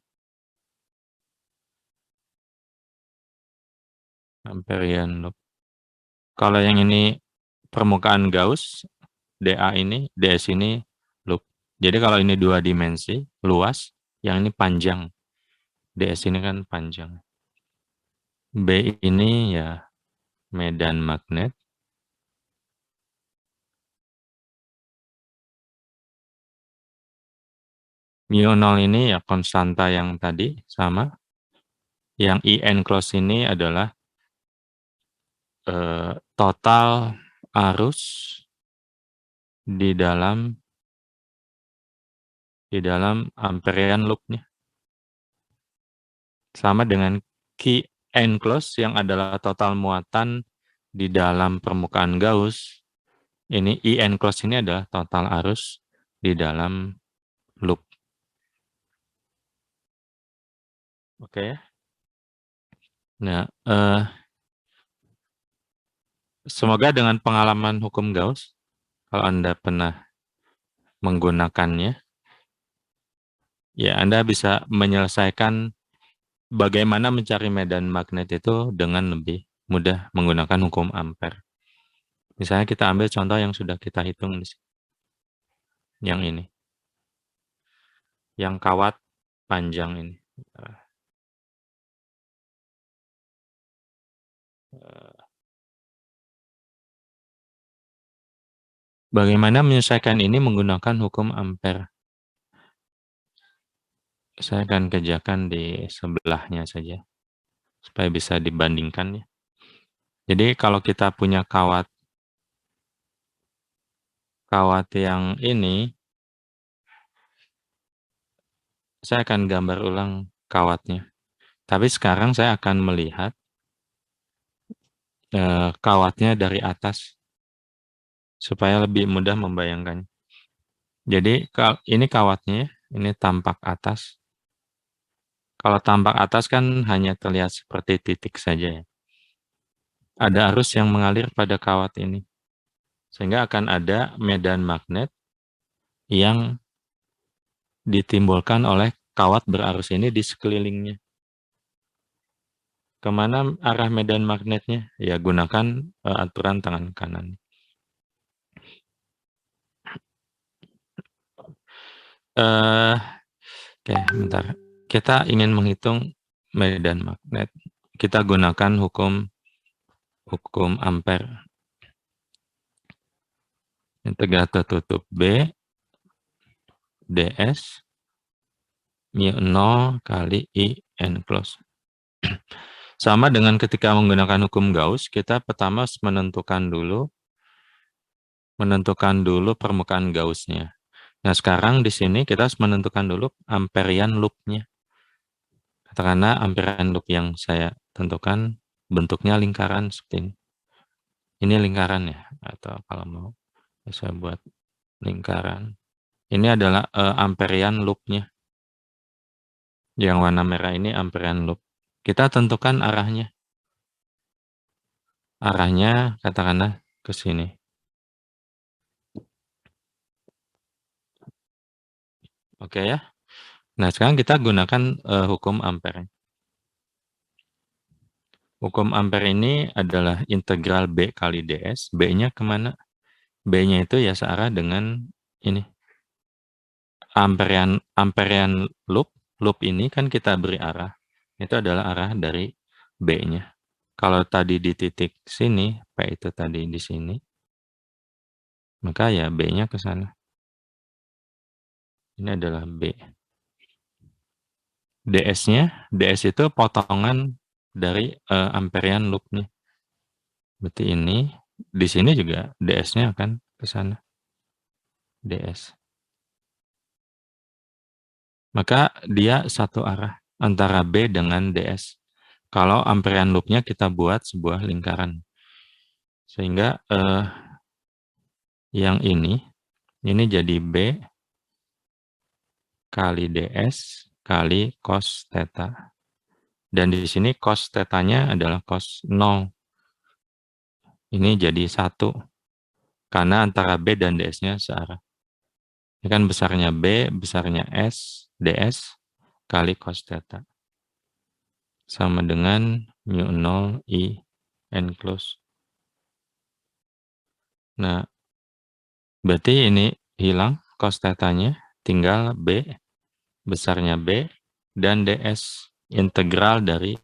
Amperian loop. Kalau yang ini permukaan Gauss, dA ini, ds ini loop. Jadi kalau ini 2 dimensi, luas, yang ini panjang. ds ini kan panjang. B ini ya medan magnet. Mu 0 ini ya konstanta yang tadi, sama. Yang I enclosed ini adalah total arus di dalam Amperian loop-nya. Sama dengan Q enclosed yang adalah total muatan di dalam permukaan Gauss. Ini I enclosed ini adalah total arus di dalam loop. Oke. Nah, semoga dengan pengalaman hukum Gauss, kalau Anda pernah menggunakannya, ya Anda bisa menyelesaikan bagaimana mencari medan magnet itu dengan lebih mudah menggunakan hukum Ampere. Misalnya kita ambil contoh yang sudah kita hitung di sini. Yang ini. Yang kawat panjang ini. Bagaimana menyelesaikan ini menggunakan hukum Ampere? Saya akan kerjakan di sebelahnya saja, supaya bisa dibandingkan ya. Jadi kalau kita punya kawat yang ini, saya akan gambar ulang kawatnya. Tapi sekarang saya akan melihat kawatnya dari atas, supaya lebih mudah membayangkan. Jadi ini kawatnya, ini tampak atas. Kalau tampak atas kan hanya terlihat seperti titik saja ya. Ada arus yang mengalir pada kawat ini. Sehingga akan ada medan magnet yang ditimbulkan oleh kawat berarus ini di sekelilingnya. Kemana arah medan magnetnya? Ya gunakan aturan tangan kanan. Oke, bentar. Kita ingin menghitung medan magnet. kita gunakan hukum ampere. Integrator tutup B ds mu 0 kali I n close. Sama dengan ketika menggunakan hukum Gauss, kita pertama menentukan dulu permukaan Gauss-nya. Nah, sekarang di sini kita harus menentukan dulu Amperian loop-nya. Karena Amperian loop yang saya tentukan bentuknya lingkaran seperti ini. Ini lingkaran ya, atau kalau mau saya buat lingkaran. Ini adalah Amperian loop-nya. Yang warna merah ini Amperian loop. Kita tentukan arahnya. Arahnya katakanlah ke sini. Oke ya. Nah, sekarang kita gunakan hukum Ampere. Hukum Ampere ini adalah integral B kali ds. B-nya kemana? B-nya itu ya searah dengan ini. Amperian loop. Loop ini kan kita beri arah. Itu adalah arah dari B-nya. Kalau tadi di titik sini, P itu tadi di sini, maka ya B-nya ke sana. Ini adalah B. DS-nya, DS itu potongan dari Amperian loop-nya. Berarti ini, di sini juga DS-nya akan ke sana. DS. Maka dia satu arah antara B dengan DS. Kalau Amperian loop-nya kita buat sebuah lingkaran. Sehingga yang ini jadi B kali DS kali cos theta. Dan di sini cos theta-nya adalah cos 0. Ini jadi 1. Karena antara B dan DS-nya searah. Ini kan besarnya B, besarnya S, DS, kali cos theta. Sama dengan mu 0 I n close. Nah, berarti ini hilang cos theta-nya, tinggal B, besarnya B, dan DS. Integral dari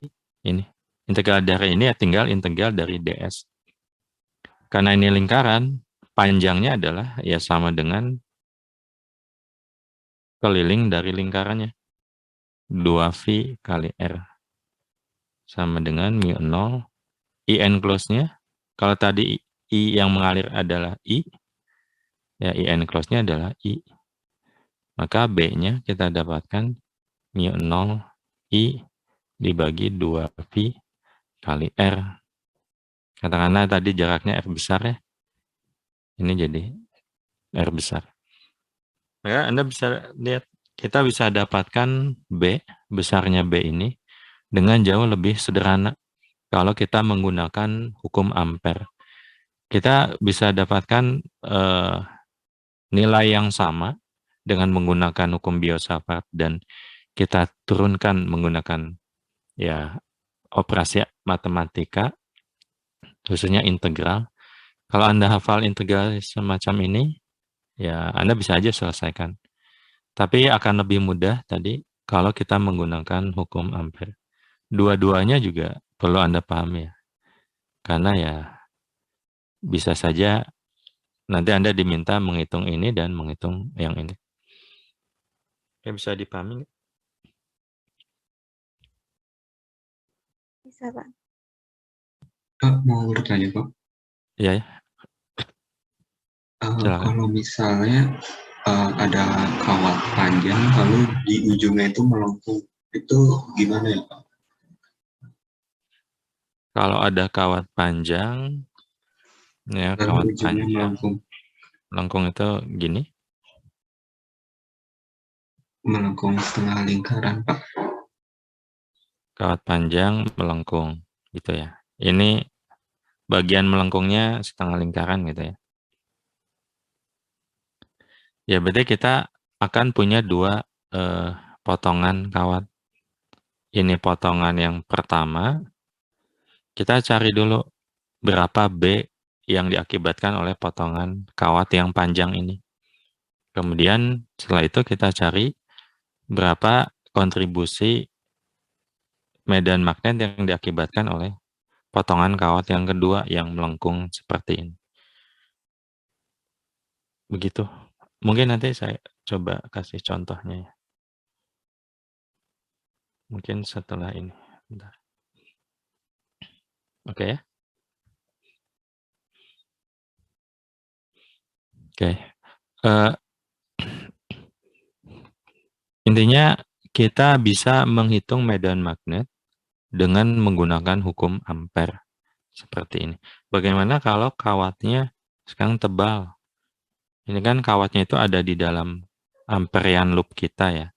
ini. Integral dari ini ya tinggal integral dari DS. Karena ini lingkaran, panjangnya adalah ya sama dengan keliling dari lingkarannya. 2V kali R. Sama dengan mu 0. I n close-nya, kalau tadi I yang mengalir adalah I, ya I n close-nya adalah I. Maka B-nya kita dapatkan mu 0 I dibagi 2V kali R. Katakanlah tadi jaraknya R besar ya. Ini jadi R besar. Ya, Anda bisa lihat, kita bisa dapatkan B, besarnya B ini, dengan jauh lebih sederhana. Kalau kita menggunakan hukum Ampere. Kita bisa dapatkan nilai yang sama dengan menggunakan hukum Biot-Savart dan kita turunkan menggunakan ya operasi matematika, khususnya integral. Kalau Anda hafal integral semacam ini, ya Anda bisa aja selesaikan. Tapi akan lebih mudah tadi kalau kita menggunakan hukum Ampere. Dua-duanya juga perlu Anda pahami ya. Karena ya bisa saja nanti Anda diminta menghitung ini dan menghitung yang ini. Ya, bisa dipahami nggak? Bisa, Pak. Mau bertanya, Pak. Iya ya. Silakan. Kalau misalnya ada kawat panjang lalu di ujungnya itu melengkung, itu gimana ya, Pak? Kalau ada kawat panjang, ya Lalu kawat ujungnya panjang, melengkung itu gini. Melengkung setengah lingkaran, Pak. Kawat panjang melengkung, gitu ya. Ini bagian melengkungnya setengah lingkaran gitu ya. Ya berarti kita akan punya dua potongan kawat. Ini potongan yang pertama, kita cari dulu berapa B yang diakibatkan oleh potongan kawat yang panjang ini. Kemudian setelah itu kita cari berapa kontribusi medan magnet yang diakibatkan oleh potongan kawat yang kedua yang melengkung seperti ini. Begitu. Mungkin nanti saya coba kasih contohnya ya. Mungkin setelah ini. Bentar. Oke ya. Oke. Intinya kita bisa menghitung medan magnet dengan menggunakan hukum Ampere seperti ini. Bagaimana kalau kawatnya sekarang tebal? Ini kan kawatnya itu ada di dalam Amperian loop kita ya.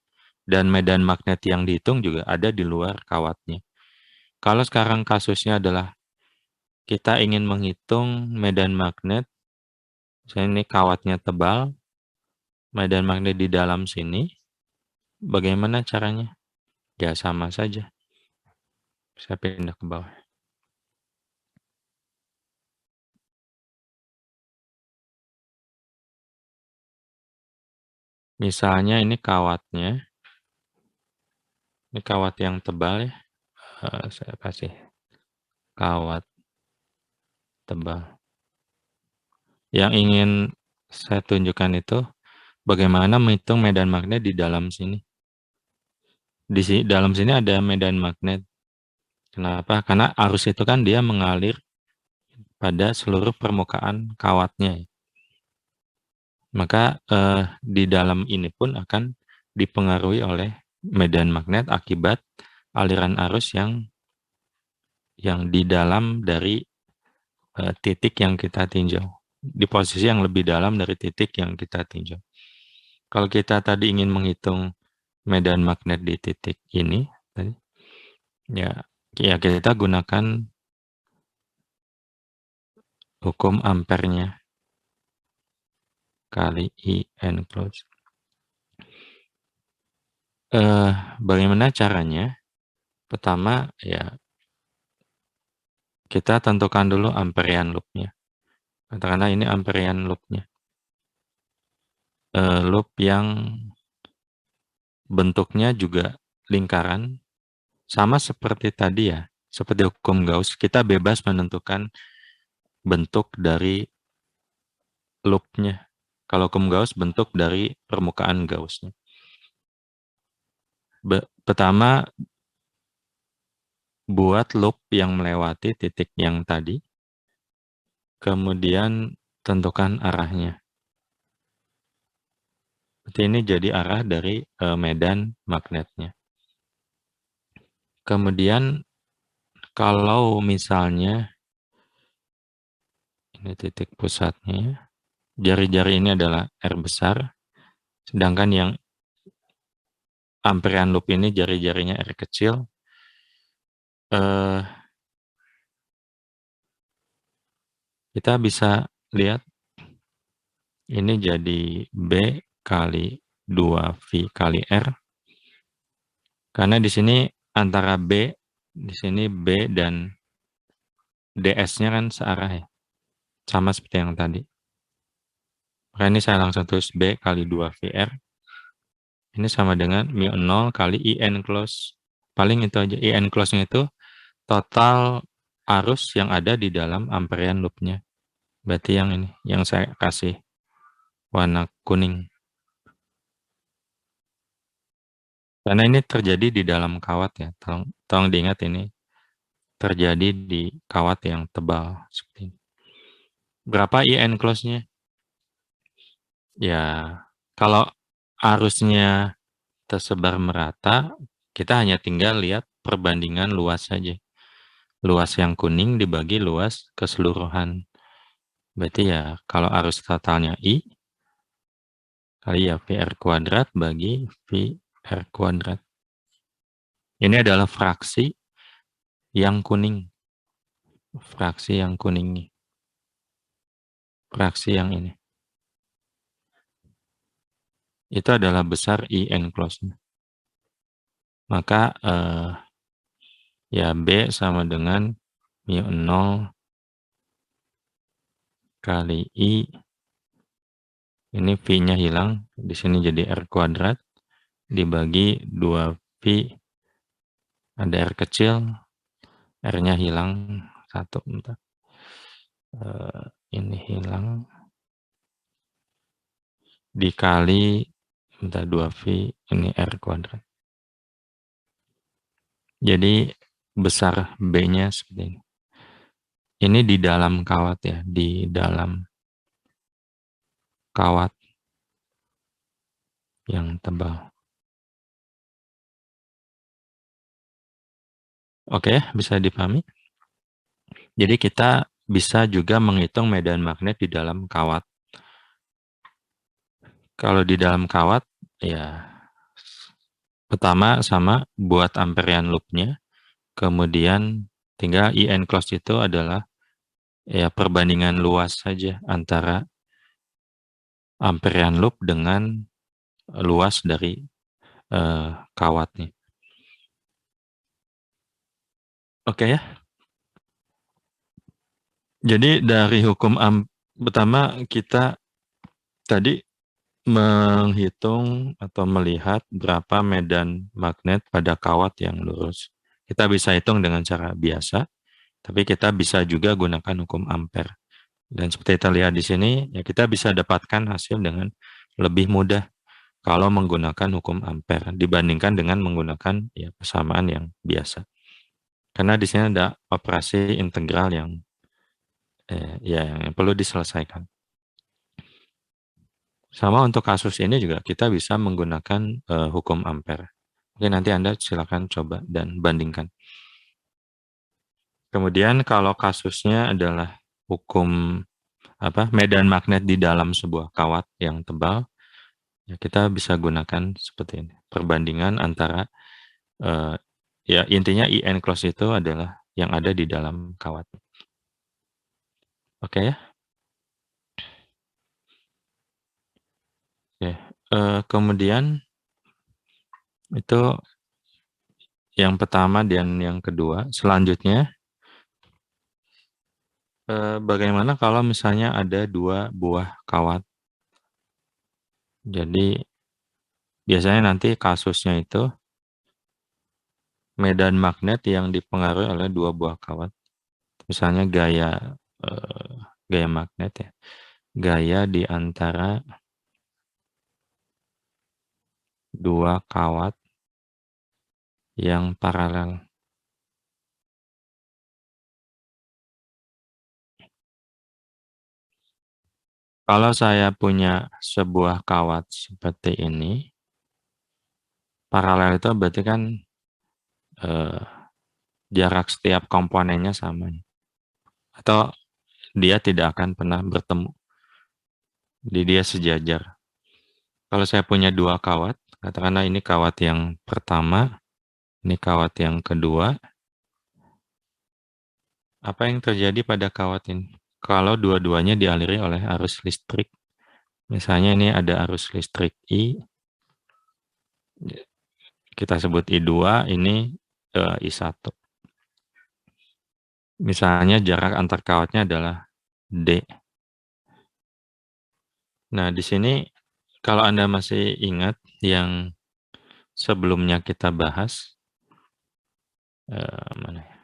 Dan medan magnet yang dihitung juga ada di luar kawatnya. Kalau sekarang kasusnya adalah kita ingin menghitung medan magnet, misalnya ini kawatnya tebal, medan magnet di dalam sini, bagaimana caranya? Ya sama saja. Saya pindah ke bawah. Misalnya ini kawatnya. Ini kawat yang tebal ya. Saya kasih kawat tebal. Yang ingin saya tunjukkan itu bagaimana menghitung medan magnet di dalam sini. Di dalam sini ada medan magnet. Kenapa? Karena arus itu kan dia mengalir pada seluruh permukaan kawatnya. Maka di dalam ini pun akan dipengaruhi oleh medan magnet akibat aliran arus yang di dalam dari titik yang kita tinjau. Di posisi yang lebih dalam dari titik yang kita tinjau. Kalau kita tadi ingin menghitung medan magnet di titik ini, ya kita gunakan hukum ampernya kali I enclosed. Bagaimana caranya? Pertama, ya kita tentukan dulu Amperian loop-nya. Katakanlah ini Amperian loop-nya. Loop yang bentuknya juga lingkaran, sama seperti tadi ya, seperti hukum Gauss, kita bebas menentukan bentuk dari loop-nya. Kalau hukum Gauss, bentuk dari permukaan Gauss-nya. Pertama, buat loop yang melewati titik yang tadi, kemudian tentukan arahnya. Berarti ini jadi arah dari medan magnetnya. Kemudian kalau misalnya ini titik pusatnya, jari-jari ini adalah R besar, sedangkan yang Amperian loop ini jari-jarinya R kecil, kita bisa lihat ini jadi B kali 2V kali R. Karena di sini antara B, di sini B dan DS-nya kan searah ya. Sama seperti yang tadi. Maka ini saya langsung tulis B kali 2VR. Ini sama dengan mu0 kali I enclosed. Paling itu aja. I enclosed-nya itu total arus yang ada di dalam Amperian loop-nya. Berarti yang ini, yang saya kasih warna kuning. Karena ini terjadi di dalam kawat ya. Tolong diingat ini terjadi di kawat yang tebal seperti ini. Berapa I enclosed-nya? Ya, kalau arusnya tersebar merata, kita hanya tinggal lihat perbandingan luas saja. Luas yang kuning dibagi luas keseluruhan. Berarti ya, kalau arus totalnya I, kali ya VR kuadrat bagi VR kuadrat. Ini adalah fraksi yang kuning. Fraksi yang kuning. Fraksi yang ini. Itu adalah besar I enclosed. Maka ya B sama dengan mu0 kali I. Ini V-nya hilang. Di sini jadi R kuadrat dibagi 2V Ada R kecil, R-nya hilang 1, bentar. Ini hilang. Dikali, bentar, 2V, ini R kuadrat. Jadi besar B-nya seperti ini. Ini di dalam kawat ya, di dalam kawat yang tebal. Oke, bisa dipahami? Jadi kita bisa juga menghitung medan magnet di dalam kawat. Kalau di dalam kawat, ya pertama sama buat amperian loop-nya, kemudian tinggal I enclosed itu adalah ya perbandingan luas saja antara amperian loop dengan luas dari kawatnya. Oke ya. Jadi dari hukum pertama kita tadi menghitung atau melihat berapa medan magnet pada kawat yang lurus. Kita bisa hitung dengan cara biasa, tapi kita bisa juga gunakan hukum ampere. Dan seperti kita lihat di sini, ya kita bisa dapatkan hasil dengan lebih mudah kalau menggunakan hukum ampere dibandingkan dengan menggunakan ya persamaan yang biasa. Karena di sini ada operasi integral yang yang perlu diselesaikan. Sama untuk kasus ini juga kita bisa menggunakan hukum ampere. Oke, nanti Anda silakan coba dan bandingkan. Kemudian kalau kasusnya adalah hukum medan magnet di dalam sebuah kawat yang tebal, ya kita bisa gunakan seperti ini. Perbandingan antara ya intinya I enclosed itu adalah yang ada di dalam kawat. Oke ya. Oke. Kemudian itu yang pertama dan yang kedua. Selanjutnya, bagaimana kalau misalnya ada 2 buah kawat? Jadi biasanya nanti kasusnya itu medan magnet yang dipengaruhi oleh 2 buah kawat. Misalnya gaya magnet ya. Gaya di antara 2 kawat yang paralel. Kalau saya punya sebuah kawat seperti ini, paralel itu berarti kan jarak setiap komponennya sama. Atau dia tidak akan pernah bertemu. Jadi dia sejajar. Kalau saya punya 2 kawat, katakanlah ini kawat yang pertama, ini kawat yang kedua. Apa yang terjadi pada kawat ini? Kalau dua-duanya dialiri oleh arus listrik. Misalnya ini ada arus listrik I, kita sebut I2, ini I1. Misalnya jarak antar kawatnya adalah D. Nah, di sini kalau Anda masih ingat yang sebelumnya kita bahas, mana ya?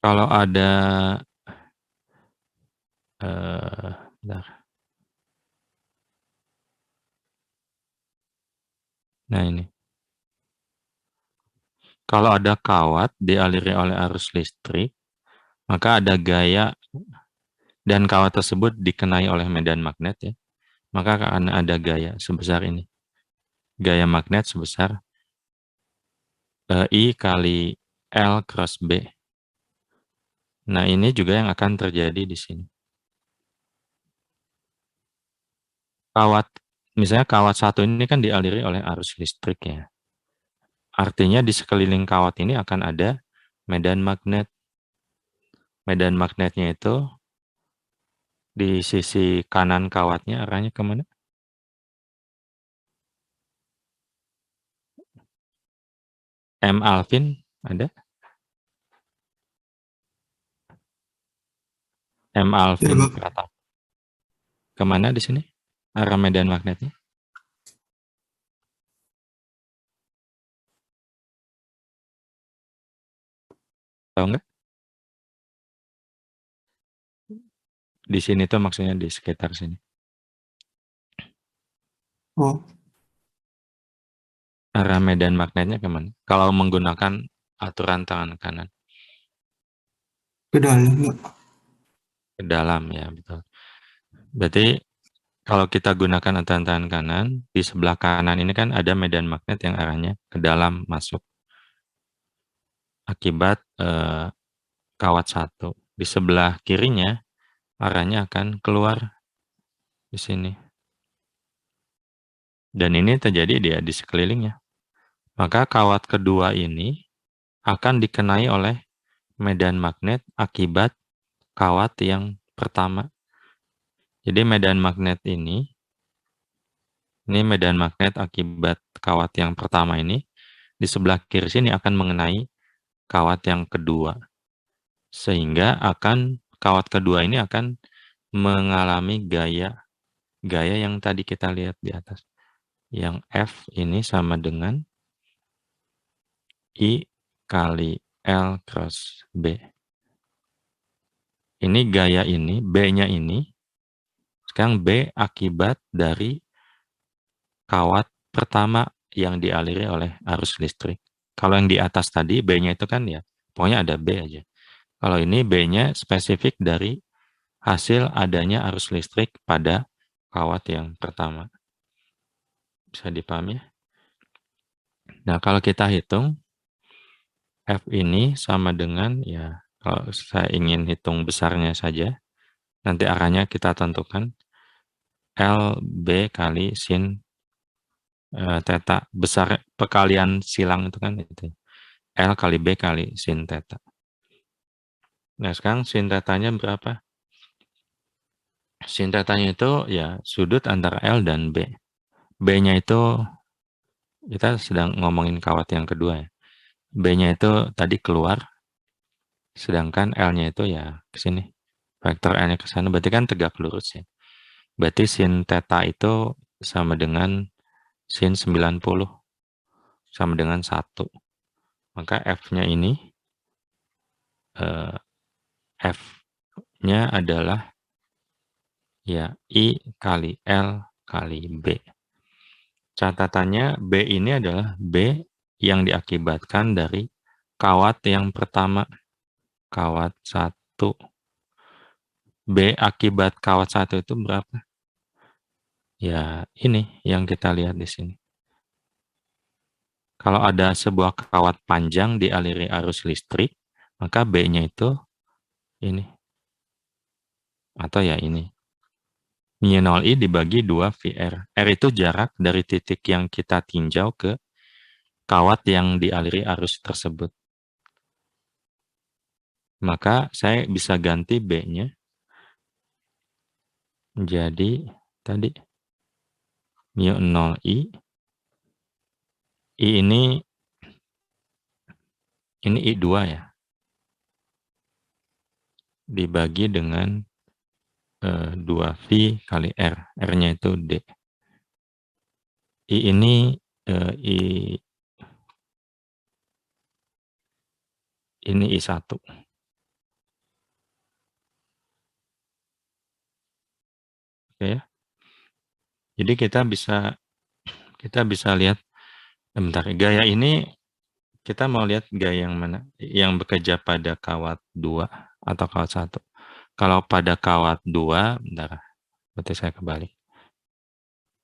Kalau ada bentar. Nah ini. Kalau ada kawat dialiri oleh arus listrik, maka ada gaya dan kawat tersebut dikenai oleh medan magnet ya. Maka akan ada gaya sebesar ini. Gaya magnet sebesar I kali L cross B. Nah, ini juga yang akan terjadi di sini. Misalnya kawat satu ini kan dialiri oleh arus listrik ya. Artinya di sekeliling kawat ini akan ada medan magnet. Medan magnetnya itu di sisi kanan kawatnya arahnya kemana? M. Alvin ada? M. Alvin Ya, Pratap. Kemana di sini? Arah medan magnetnya? Tahu nggak? Di sini tuh maksudnya di sekitar sini. Oh, Arah medan magnetnya kemana? Kalau menggunakan aturan tangan kanan. ke dalam nggak? Ke dalam ya, betul. Berarti kalau kita gunakan aturan tangan kanan, di sebelah kanan ini kan ada medan magnet yang arahnya ke dalam masuk. Akibat kawat 1. Di sebelah kirinya, arahnya akan keluar di sini. Dan ini terjadi di sekelilingnya. Maka kawat kedua ini akan dikenai oleh medan magnet akibat kawat yang pertama. Jadi medan magnet ini medan magnet akibat kawat yang pertama ini, di sebelah kiri sini akan mengenai kawat yang kedua. Sehingga kawat kedua ini akan mengalami gaya yang tadi kita lihat di atas. Yang F ini sama dengan I kali L cross B. Ini gaya ini, B-nya ini, sekarang B akibat dari kawat pertama yang dialiri oleh arus listrik. Kalau yang di atas tadi, B-nya itu kan ya, pokoknya ada B aja. Kalau ini B-nya spesifik dari hasil adanya arus listrik pada kawat yang pertama. Bisa dipahami ya? Nah, kalau kita hitung, F ini sama dengan, ya, kalau saya ingin hitung besarnya saja, nanti arahnya kita tentukan LB kali sin theta. Besar perkalian silang itu kan itu. L kali B kali sin theta. Nah, sekarang sin theta-nya berapa? Sin theta-nya itu ya sudut antara L dan B. B-nya itu, kita sedang ngomongin kawat yang kedua ya. B-nya itu tadi keluar, sedangkan L-nya itu ya ke sini. Vektor L-nya ke sana, berarti kan tegak lurus ya. Berarti sin theta itu sama dengan sin 90, sama dengan 1. Maka F-nya ini, F-nya adalah ya I kali L kali B. Catatannya B ini adalah B yang diakibatkan dari kawat yang pertama, kawat 1. B akibat kawat 1 itu berapa? Ya, ini yang kita lihat di sini. Kalau ada sebuah kawat panjang dialiri arus listrik, maka B-nya itu ini. Atau ya ini. Mu 0I dibagi 2 VR. R itu jarak dari titik yang kita tinjau ke kawat yang dialiri arus tersebut. Maka saya bisa ganti B-nya jadi tadi mu 0I. I ini I2 ya. Dibagi dengan 2V kali R. R-nya itu D. I ini ini I1. Oke ya. Jadi kita bisa lihat, bentar, gaya ini kita mau lihat gaya yang mana? Yang bekerja pada kawat 2 atau kawat 1. Kalau pada kawat 2, bentar, berarti saya kebalik.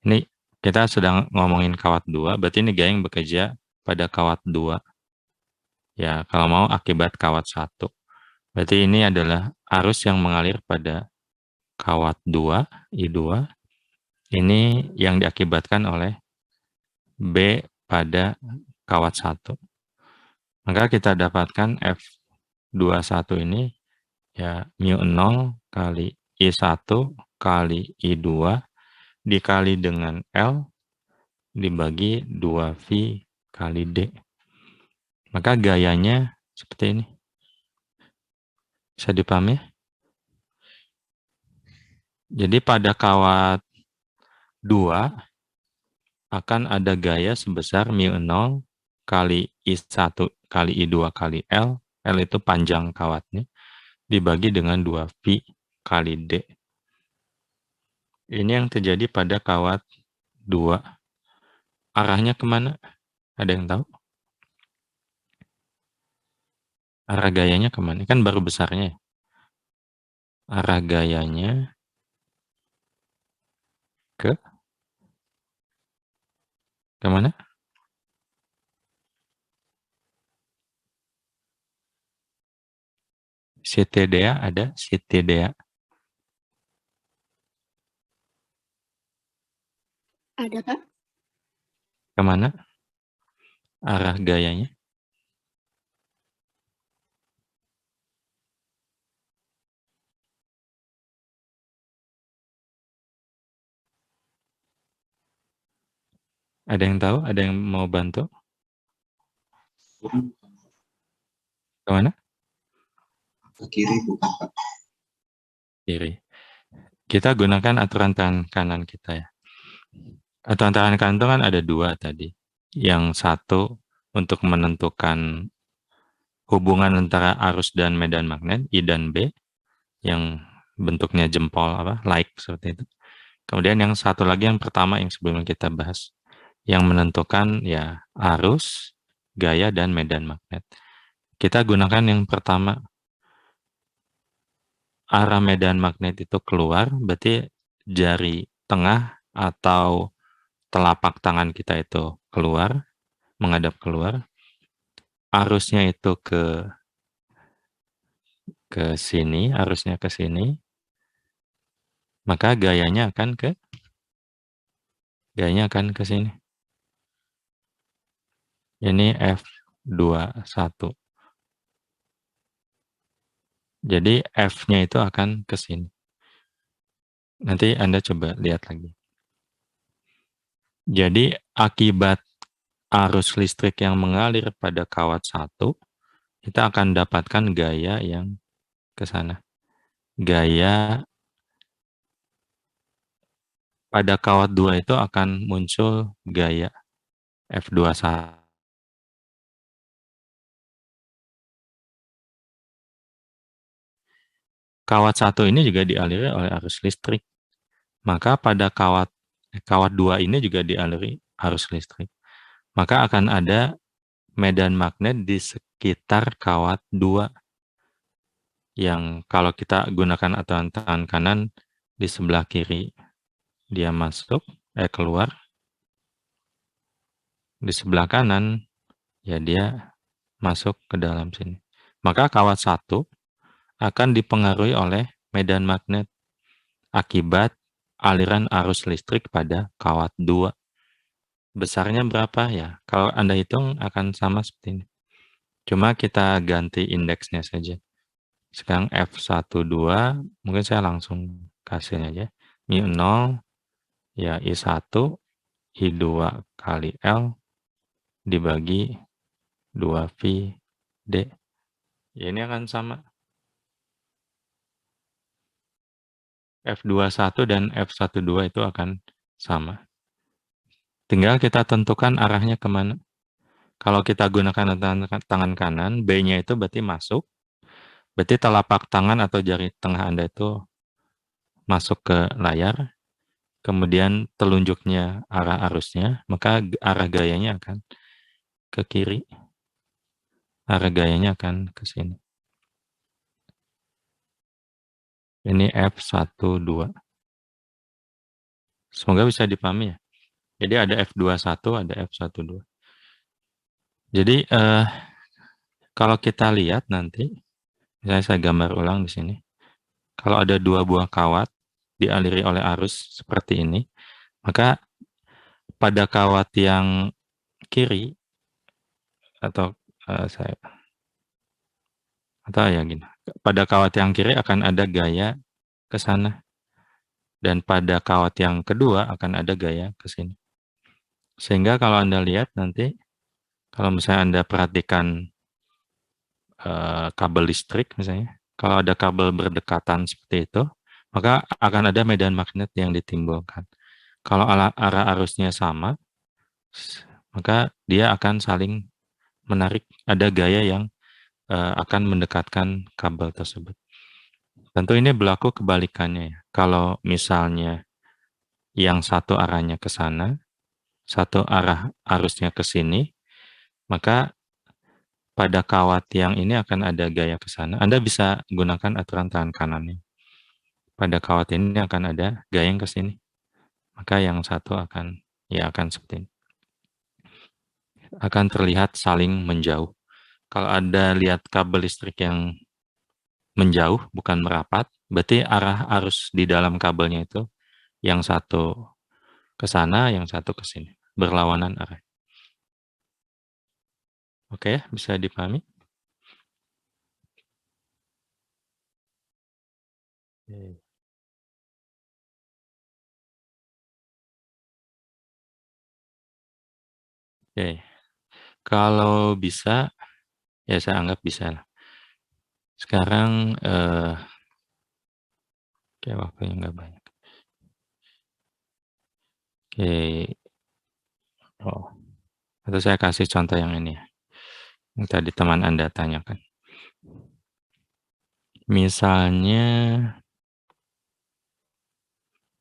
Ini kita sedang ngomongin kawat 2, berarti ini gaya yang bekerja pada kawat 2. Ya, kalau mau akibat kawat 1. Berarti ini adalah arus yang mengalir pada kawat 2, I2. Ini yang diakibatkan oleh B pada kawat 1. Maka kita dapatkan F21 ini ya mu 0 kali I1 kali I2 dikali dengan L dibagi 2V kali D. Maka gayanya seperti ini. Bisa dipahami? Jadi pada kawat 2 akan ada gaya sebesar mu0 kali I1 kali I2 kali L. L itu panjang kawatnya, dibagi dengan 2pi kali D. Ini yang terjadi pada kawat 2. Arahnya kemana? Ada yang tahu? Arah gayanya kemana? Kan baru besarnya. Arah gayanya kemana? CTDA ada? CTDA. Ada, Pak. Kemana? Arah gayanya? Ada yang tahu? Ada yang mau bantu? Kemana? Ke kiri bukan Pak. Kiri. Kita gunakan aturan tangan kanan kita ya. Aturan tangan kanan itu kan ada 2 tadi. Yang satu untuk menentukan hubungan antara arus dan medan magnet, I dan B, yang bentuknya jempol, like seperti itu. Kemudian yang satu lagi yang pertama yang sebelumnya kita bahas, yang menentukan ya arus, gaya, dan medan magnet. Kita gunakan yang pertama, arah medan magnet itu keluar, berarti jari tengah atau telapak tangan kita itu keluar, menghadap keluar. Arusnya itu ke sini, arusnya ke sini, maka gayanya akan ke sini. Ini F21. Jadi F-nya itu akan ke sini. Nanti Anda coba lihat lagi. Jadi akibat arus listrik yang mengalir pada kawat 1, kita akan dapatkan gaya yang ke sana. Gaya pada kawat 2 itu akan muncul gaya F21. Kawat 1 ini juga dialiri oleh arus listrik. Maka pada kawat 2 ini juga dialiri arus listrik. Maka akan ada medan magnet di sekitar kawat 2. Yang kalau kita gunakan aturan tangan kanan, di sebelah kiri dia masuk, keluar. Di sebelah kanan, ya dia masuk ke dalam sini. Maka kawat 1 akan dipengaruhi oleh medan magnet akibat aliran arus listrik pada kawat 2. Besarnya berapa ya? Kalau Anda hitung akan sama seperti ini. Cuma kita ganti indeksnya saja. Sekarang F12, mungkin saya langsung kasih aja. mu0, ya I1, I2 kali L, dibagi 2pi D. Ya, ini akan sama. F21 dan F12 itu akan sama. Tinggal kita tentukan arahnya kemana. Kalau kita gunakan tangan kanan, B-nya itu berarti masuk. Berarti telapak tangan atau jari tengah Anda itu masuk ke layar. Kemudian telunjuknya arah arusnya, maka arah gayanya akan ke kiri. Arah gayanya akan ke sini. Ini F12. Semoga bisa dipahami ya. Jadi ada F21, ada F12. Jadi kalau kita lihat nanti, misalnya saya gambar ulang di sini. Kalau ada 2 buah kawat dialiri oleh arus seperti ini, maka pada kawat yang kiri atau gini. Pada kawat yang kiri akan ada gaya ke sana. Dan pada kawat yang kedua akan ada gaya ke sini. Sehingga kalau Anda lihat nanti, kalau misalnya Anda perhatikan kabel listrik misalnya, kalau ada kabel berdekatan seperti itu, maka akan ada medan magnet yang ditimbulkan. Kalau arah arusnya sama, maka dia akan saling menarik, ada gaya yang akan mendekatkan kabel tersebut. Tentu ini berlaku kebalikannya ya. Kalau misalnya yang satu arahnya ke sana, satu arah arusnya ke sini, maka pada kawat yang ini akan ada gaya ke sana. Anda bisa gunakan aturan tangan kanannya. Pada kawat ini akan ada gaya yang ke sini. Maka yang satu akan seperti ini. Akan terlihat saling menjauh. Kalau Anda lihat kabel listrik yang menjauh, bukan merapat, berarti arah arus di dalam kabelnya itu yang satu ke sana, yang satu ke sini. Berlawanan arah. Oke, bisa dipahami? Oke. Kalau bisa, ya saya anggap bisa lah. Sekarang, kayak waktunya nggak banyak. Oke. Atau saya kasih contoh yang ini ya. Yang tadi teman Anda tanyakan. Misalnya,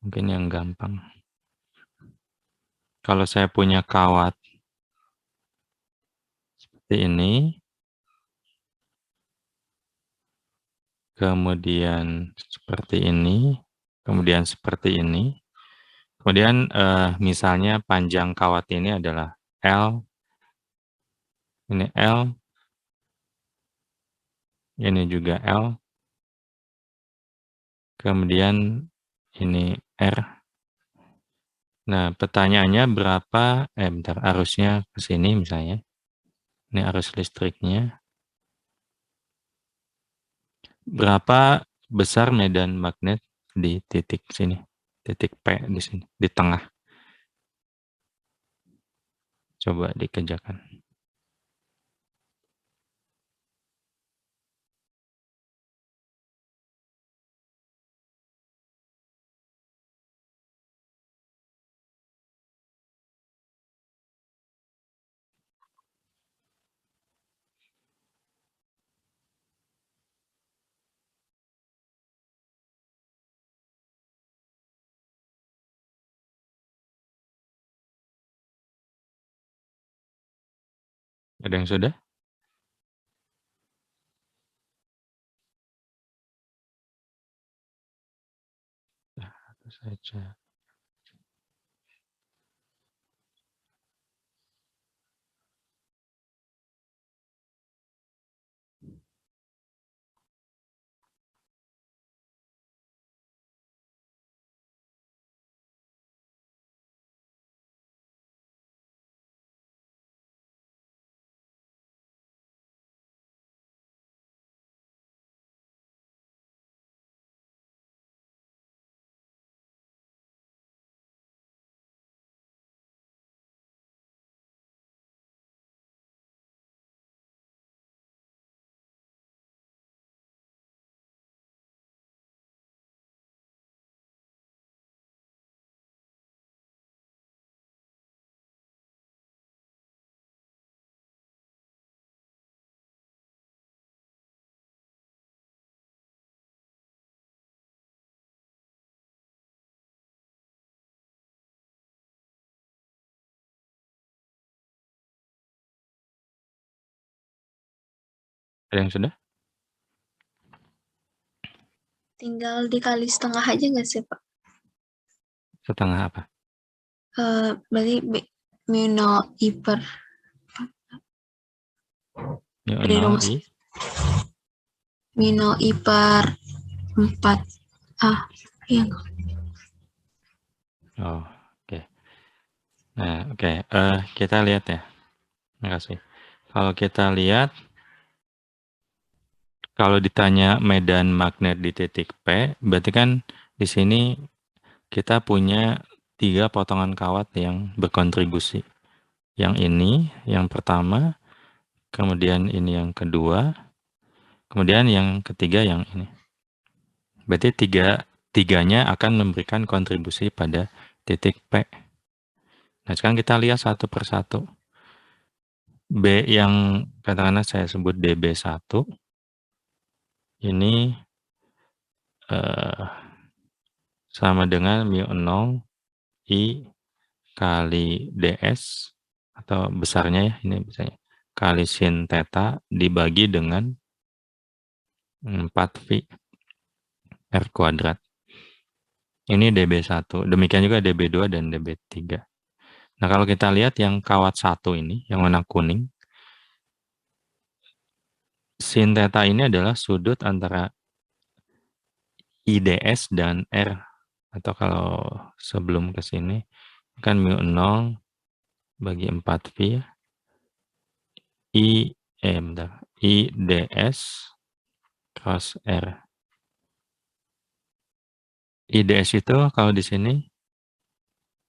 mungkin yang gampang. Kalau saya punya kawat seperti ini, kemudian seperti ini, kemudian seperti ini, kemudian misalnya panjang kawat ini adalah L, ini L, ini juga L, kemudian ini R. Nah, pertanyaannya berapa, bentar, arusnya ke sini misalnya. Ini arus listriknya. Berapa besar medan magnet di titik sini, titik P di sini, di tengah. Coba dikerjakan. Ada yang sudah? Itu saja. Ada yang sudah? Tinggal dikali setengah aja nggak sih, Pak? Setengah apa? Berarti mino I per Yuk, dari 0 rumus I. mino I per 4. Iya. Oh, oke. Nah, oke. Kita lihat ya. Terima kasih. Kalau kita lihat, kalau ditanya medan magnet di titik P, berarti kan di sini kita punya 3 potongan kawat yang berkontribusi. Yang ini, yang pertama, kemudian ini yang kedua, kemudian yang ketiga yang ini. Berarti tiganya akan memberikan kontribusi pada titik P. Nah, sekarang kita lihat satu persatu. B yang katakanlah saya sebut DB1 ini sama dengan mu0 I kali ds atau besarnya ya, ini misalnya kali sin theta dibagi dengan 4V R kuadrat. Ini DB1. Demikian juga DB2 dan DB3. Nah, kalau kita lihat yang kawat 1 ini, yang warna kuning, sin theta ini adalah sudut antara IDS dan R. Atau kalau sebelum ke sini, kan mu0 bagi 4V ya. IDS cross R. IDS itu kalau di sini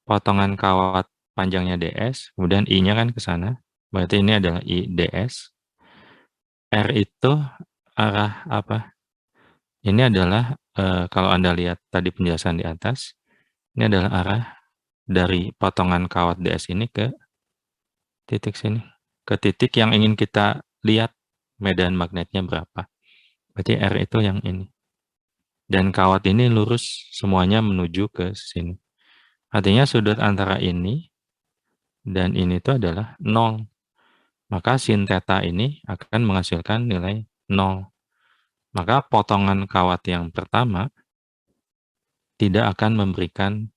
potongan kawat panjangnya DS, kemudian I-nya kan ke sana. Berarti ini adalah IDS. R itu arah apa? Ini adalah kalau Anda lihat tadi penjelasan di atas, ini adalah arah dari potongan kawat DS ini ke titik sini. Ke titik yang ingin kita lihat medan magnetnya berapa. Berarti R itu yang ini. Dan kawat ini lurus semuanya menuju ke sini. Artinya sudut antara ini dan ini itu adalah 0. Maka sin theta ini akan menghasilkan nilai 0. Maka potongan kawat yang pertama tidak akan memberikan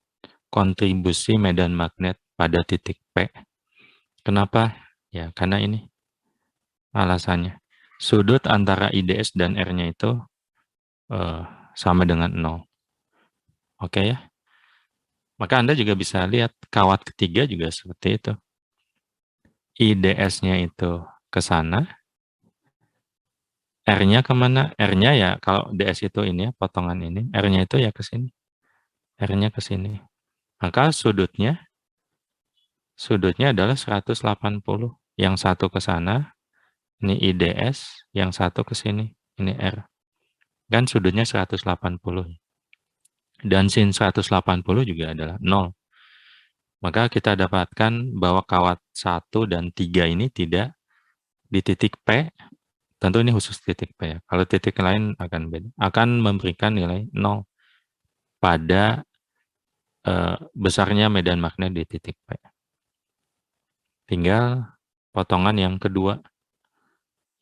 kontribusi medan magnet pada titik P. Kenapa? Ya, karena ini alasannya. Sudut antara IDS dan R-nya itu sama dengan 0. Oke ya? Maka Anda juga bisa lihat kawat ketiga juga seperti itu. IDS-nya itu ke sana. R-nya kemana? R-nya ya, kalau DS itu ini ya, potongan ini. R-nya itu ya ke sini. R-nya ke sini. Maka sudutnya adalah 180. Yang satu ke sana, ini IDS. Yang satu ke sini, ini R. Kan sudutnya 180. Dan sin 180 juga adalah 0. Maka kita dapatkan bahwa kawat 1 dan 3 ini tidak di titik P. Tentu ini khusus titik P ya. Kalau titik lain akan beda. Akan memberikan nilai 0 pada besarnya medan magnet di titik P. Tinggal potongan yang kedua.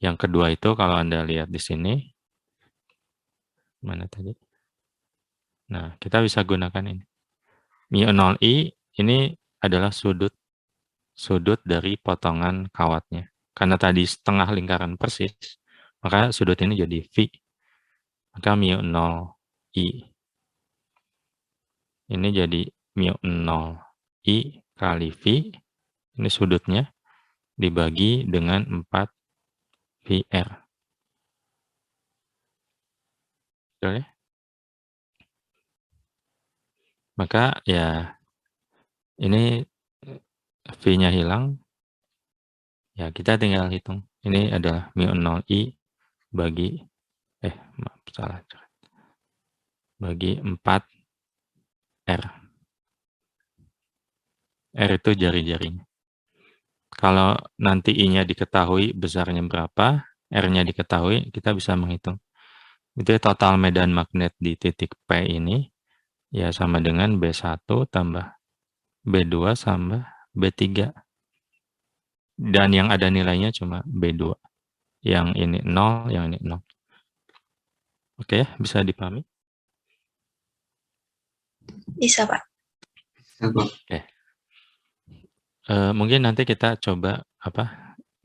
Yang kedua itu kalau Anda lihat di sini. Mana tadi? Nah, kita bisa gunakan ini. mu0i ini adalah sudut dari potongan kawatnya. Karena tadi setengah lingkaran persis, maka sudut ini jadi V. Maka mu0i ini jadi mu0i kali V. Ini sudutnya dibagi dengan 4 VR. Betul ya? Maka ya ini V-nya hilang. Ya kita tinggal hitung. Ini adalah mu0i bagi maaf salah. Bagi 4R. R itu jari-jarinya. Kalau nanti I-nya diketahui besarnya berapa, R-nya diketahui, kita bisa menghitung. Itu total medan magnet di titik P ini, ya sama dengan B1 tambah B2 tambah B3. Dan yang ada nilainya cuma B2. Yang ini 0, yang ini 0. Oke, bisa dipahami? Bisa, Pak. Oke. Mungkin nanti kita coba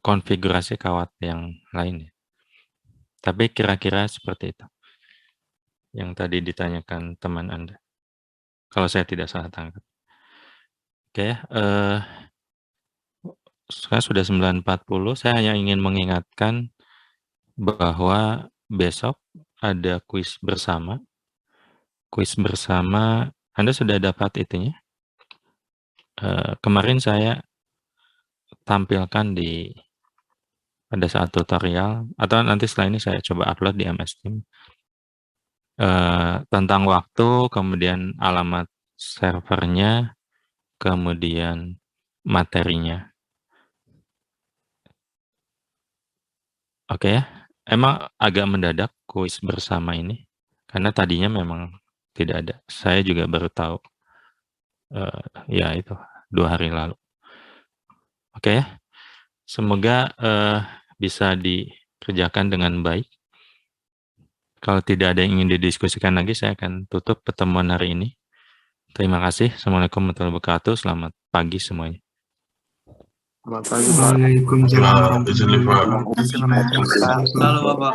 konfigurasi kawat yang lain ya. Tapi kira-kira seperti itu. Yang tadi ditanyakan teman Anda. Kalau saya tidak salah tangkap. Oke, sekarang sudah 9.40. Saya hanya ingin mengingatkan bahwa besok ada kuis bersama. Kuis bersama, Anda sudah dapat itunya? Kemarin saya tampilkan pada saat tutorial, atau nanti setelah ini saya coba upload di MS Team. tentang waktu, kemudian alamat servernya, kemudian materinya. Oke ya, emang agak mendadak kuis bersama ini, karena tadinya memang tidak ada. Saya juga baru tahu, ya itu 2 hari lalu. Oke ya, semoga bisa dikerjakan dengan baik. Kalau tidak ada yang ingin didiskusikan lagi, saya akan tutup pertemuan hari ini. Terima kasih. Assalamualaikum warahmatullahi wabarakatuh. Selamat pagi semuanya. Selamat pagi, Pak. Waalaikumsalam Terima kasih, Pak. warahmatullahi wabarakatuh. Terima kasih, Pak. Selamat Selamat pagi. Pak.